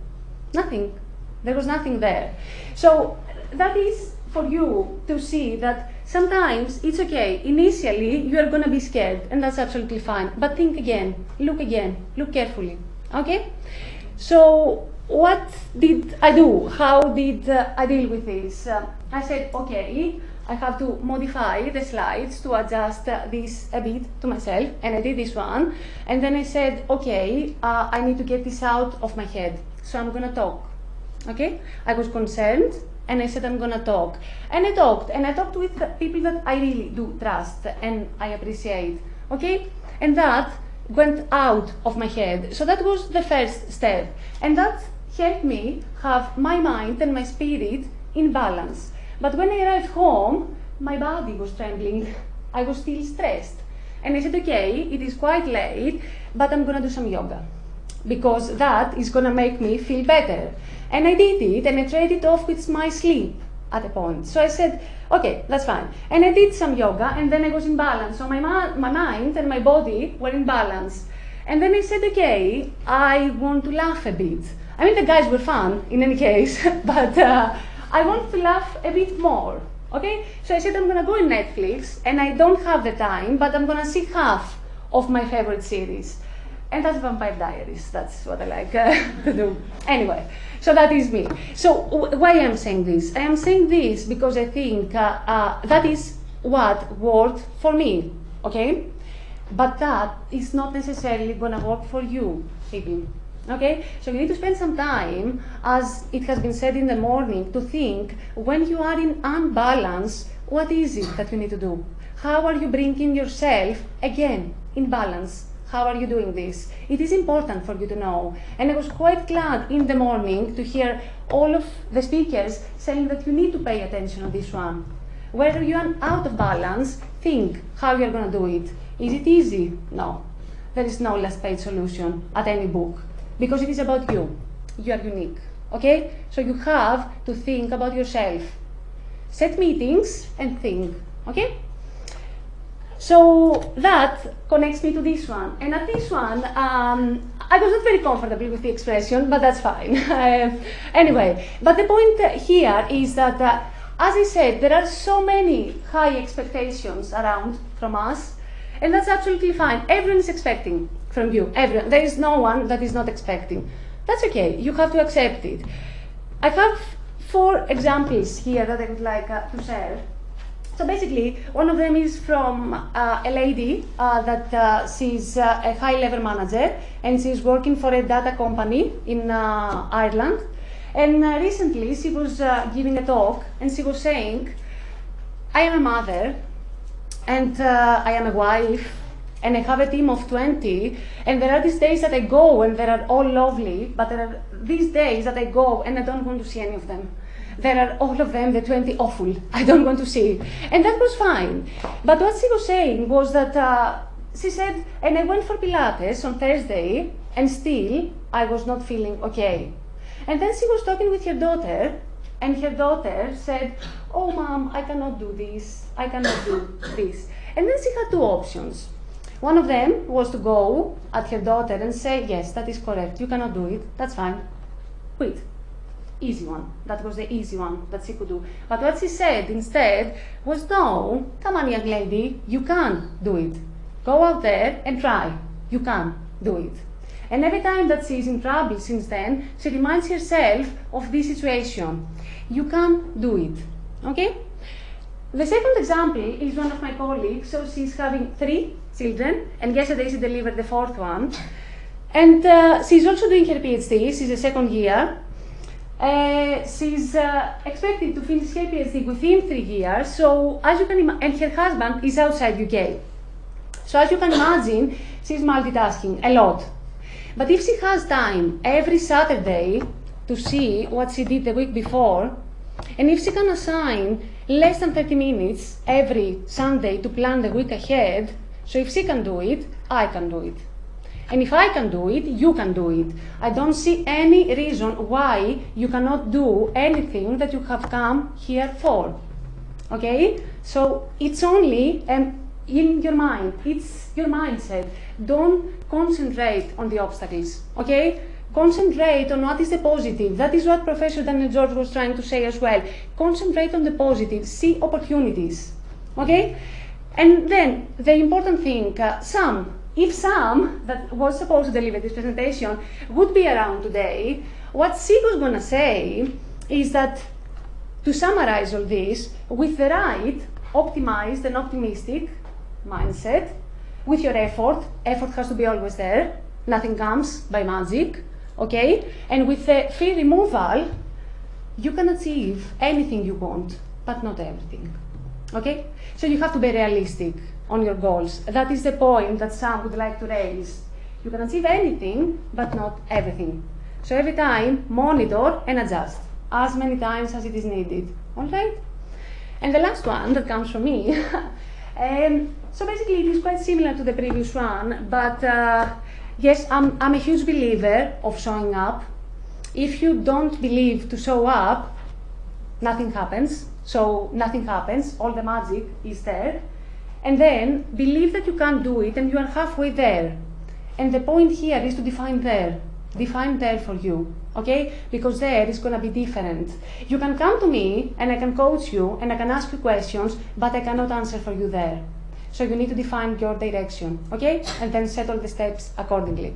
Nothing. There was nothing there. So that is for you to see that sometimes it's okay. Initially, you are going to be scared, and that's absolutely fine. But think again, look carefully. Okay? So what did I do? How did I deal with this? I said, okay, I have to modify the slides to adjust this a bit to myself, and I did this one. And then I said, okay, I need to get this out of my head, so I'm going to talk. Okay? I was concerned, and I said I'm going to talk. And I talked with people that I really do trust and I appreciate. Okay? And that went out of my head. So that was the first step. And that helped me have my mind and my spirit in balance. But when I arrived home, my body was trembling. I was still stressed. And I said, okay, it is quite late, but I'm going to do some yoga because that is going to make me feel better. And I did it, and I traded it off with my sleep at a point. So I said, okay, that's fine. And I did some yoga, and then I was in balance. So my mind and my body were in balance. And then I said, okay, I want to laugh a bit. I mean, the guys were fun in any case, but I want to laugh a bit more. Okay? So I said, I'm going to go on Netflix, and I don't have the time, but I'm going to see half of my favorite series. And that's Vampire Diaries. That's what I like to do. Anyway, so that is me. So why am I saying this? I am saying this because I think that is what worked for me. Okay? But that is not necessarily going to work for you, people. Okay? So you need to spend some time, as it has been said in the morning, to think when you are in unbalance, what is it that you need to do? How are you bringing yourself, again, in balance? How are you doing this? It is important for you to know. And I was quite glad in the morning to hear all of the speakers saying that you need to pay attention on this one. Whether you are out of balance, think how you're going to do it. Is it easy? No. There is no last page solution at any book. Because it is about you. You are unique. Okay? So you have to think about yourself. Set meetings and think. Okay? So that connects me to this one. And at this one, I was not very comfortable with the expression, but that's fine. Anyway, but the point here is that, as I said, there are so many high expectations around from us, and that's absolutely fine. Everyone is expecting from you. Everyone. There is no one that is not expecting. That's okay. You have to accept it. I have 4 examples here that I would like to share. So basically, one of them is from a lady that she's a high-level manager, and she's working for a data company in Ireland. And recently, she was giving a talk, and she was saying, I am a mother, and I am a wife, and I have a team of 20, and there are these days that I go, and they are all lovely, but there are these days that I go, and I don't want to see any of them. There are all of them, the 20 awful, I don't want to see. And that was fine. But what she was saying was that, she said, and I went for Pilates on Thursday, and still I was not feeling okay. And then she was talking with her daughter, and her daughter said, oh mom, I cannot do this, I cannot do this. And then she had two options. One of them was to go at her daughter and say, yes, that is correct, you cannot do it, that's fine, quit. Easy one. That was the easy one that she could do. But what she said instead was, no, come on, young lady, you can do it. Go out there and try. You can do it. And every time that she's in trouble since then, she reminds herself of this situation. You can do it. Okay? The second example is one of my colleagues. So she's having 3 children, and yesterday she delivered the 4th one. And she's also doing her PhD. She's a 2nd year. She's expected to finish her PhD within 3 years, so as you can imagine, and her husband is outside UK. So as you can imagine, she's multitasking a lot. But if she has time every Saturday to see what she did the week before, and if she can assign less than 30 minutes every Sunday to plan the week ahead, so if she can do it, I can do it. And if I can do it, you can do it. I don't see any reason why you cannot do anything that you have come here for. Okay? So it's only in your mind. It's your mindset. Don't concentrate on the obstacles. Okay? Concentrate on what is the positive. That is what Professor Danielle George was trying to say as well. Concentrate on the positive. See opportunities. Okay? And then the important thing, if Sam, that was supposed to deliver this presentation, would be around today, what she was going to say is that, to summarize all this, with the right, optimized and optimistic mindset, with your effort has to be always there, nothing comes by magic, okay? And with the fear removal, you can achieve anything you want, but not everything, okay? So you have to be realistic on your goals. That is the point that Sam would like to raise. You can achieve anything, but not everything. So every time, monitor and adjust, as many times as it is needed. All right? And the last one that comes from me, so basically it is quite similar to the previous one, but yes, I'm a huge believer of showing up. If you don't believe to show up, nothing happens. So nothing happens, all the magic is there. And then believe that you can do it, and you are halfway there. And the point here is to define there. Define there for you, okay? Because there is going to be different. You can come to me, and I can coach you, and I can ask you questions, but I cannot answer for you there. So you need to define your direction, okay? And then set all the steps accordingly.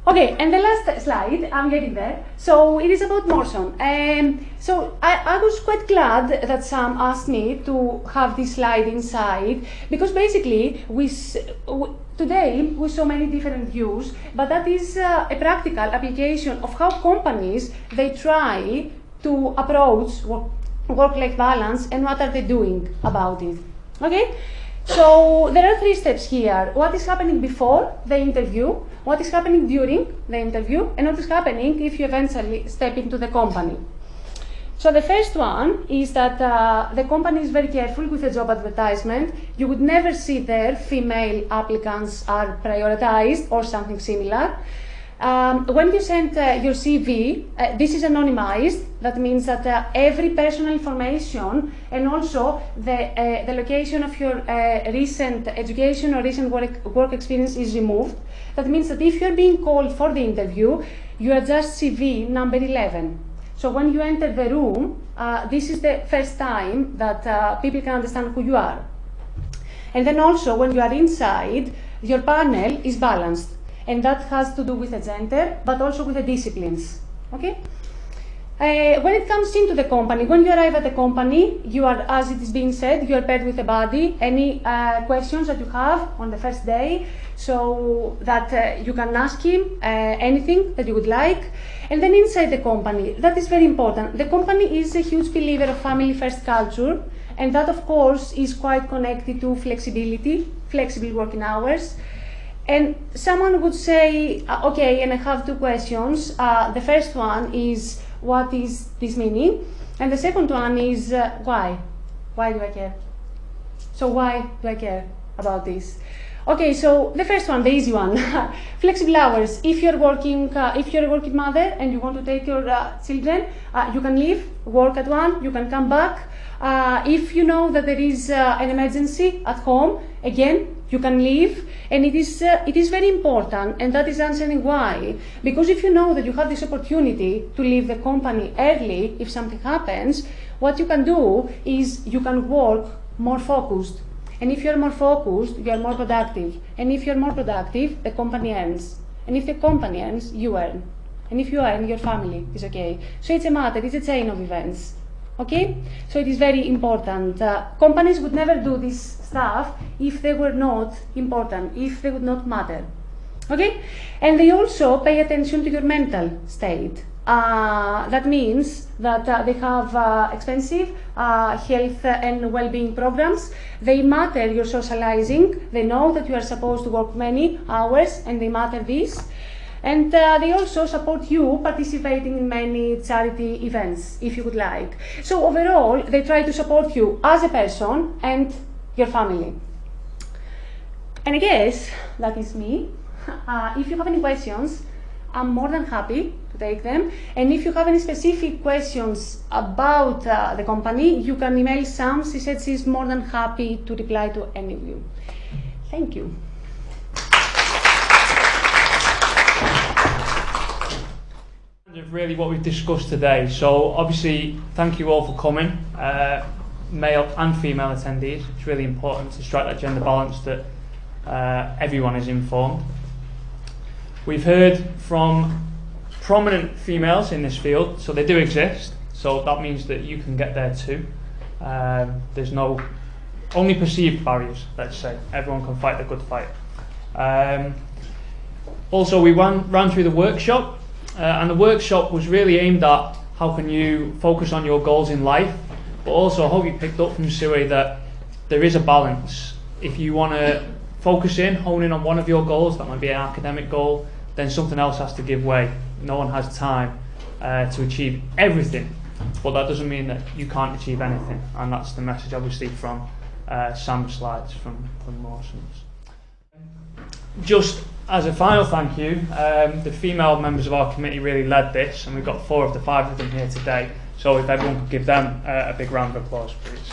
Okay, and the last slide, I'm getting there. So it is about motion. So I was quite glad that Sam asked me to have this slide inside, because basically today we saw many different views, but that is a practical application of how companies, they try to approach work-life balance and what are they doing about it. Okay? So there are 3 steps here. What is happening before the interview, what is happening during the interview, and what is happening if you eventually step into the company. So the first one is that the company is very careful with the job advertisement. You would never see there female applicants are prioritized or something similar. When you send your CV, this is anonymized. That means that every personal information and also the location of your recent education or recent work experience is removed. That means that if you're being called for the interview, you are just CV number 11. So when you enter the room, this is the first time that people can understand who you are. And then also when you are inside, your panel is balanced. And that has to do with the gender, but also with the disciplines. Okay? When it comes into the company, when you arrive at the company, you are, as it is being said, you are paired with a buddy. Any questions that you have on the first day, so that you can ask him anything that you would like. And then inside the company, that is very important. The company is a huge believer of family-first culture, and that, of course, is quite connected to flexibility, flexible working hours. And someone would say, okay, and I have two questions. The first one is, what is this meaning? And the second one is, why? Why do I care? So why do I care about this? Okay, so the first one, the easy one, flexible hours. If you're working mother and you want to take your children, you can leave, work at 1, you can come back. If you know that there is an emergency at home, again, you can leave, and it is very important, and that is answering why. Because if you know that you have this opportunity to leave the company early if something happens, what you can do is you can work more focused. And if you're more focused, you are more productive. And if you're more productive, the company earns. And if the company earns, you earn. And if you earn, your family is okay. So it's a matter, it's a chain of events. Okay? So it is very important. Companies would never do this stuff if they were not important, if they would not matter. Okay? And they also pay attention to your mental state. That means that they have expensive health and well-being programs. They matter your socializing. They know that you are supposed to work many hours, and they matter this. And they also support you participating in many charity events, if you would like. So overall, they try to support you as a person and your family. And I guess that is me. If you have any questions, I'm more than happy to take them. And if you have any specific questions about the company, you can email Sam. She said she's more than happy to reply to any of you. Thank you. Really what we've discussed today. So obviously, thank you all for coming, male and female attendees. It's really important to strike that gender balance, that everyone is informed. We've heard from prominent females in this field, so they do exist, so that means that you can get there too. There's no only perceived barriers, let's say. Everyone can fight the good fight. Also, we ran through the workshop, and the workshop was really aimed at how can you focus on your goals in life, but also I hope you picked up from Cigré that there is a balance. If you want to focus in, hone in on one of your goals, that might be an academic goal, then something else has to give way. No one has time to achieve everything, but that doesn't mean that you can't achieve anything, and that's the message obviously from Sam's slides from Mawson's. Just as a final thank you, the female members of our committee really led this, and we've got 4 of the 5 of them here today, so if everyone could give them a big round of applause, please.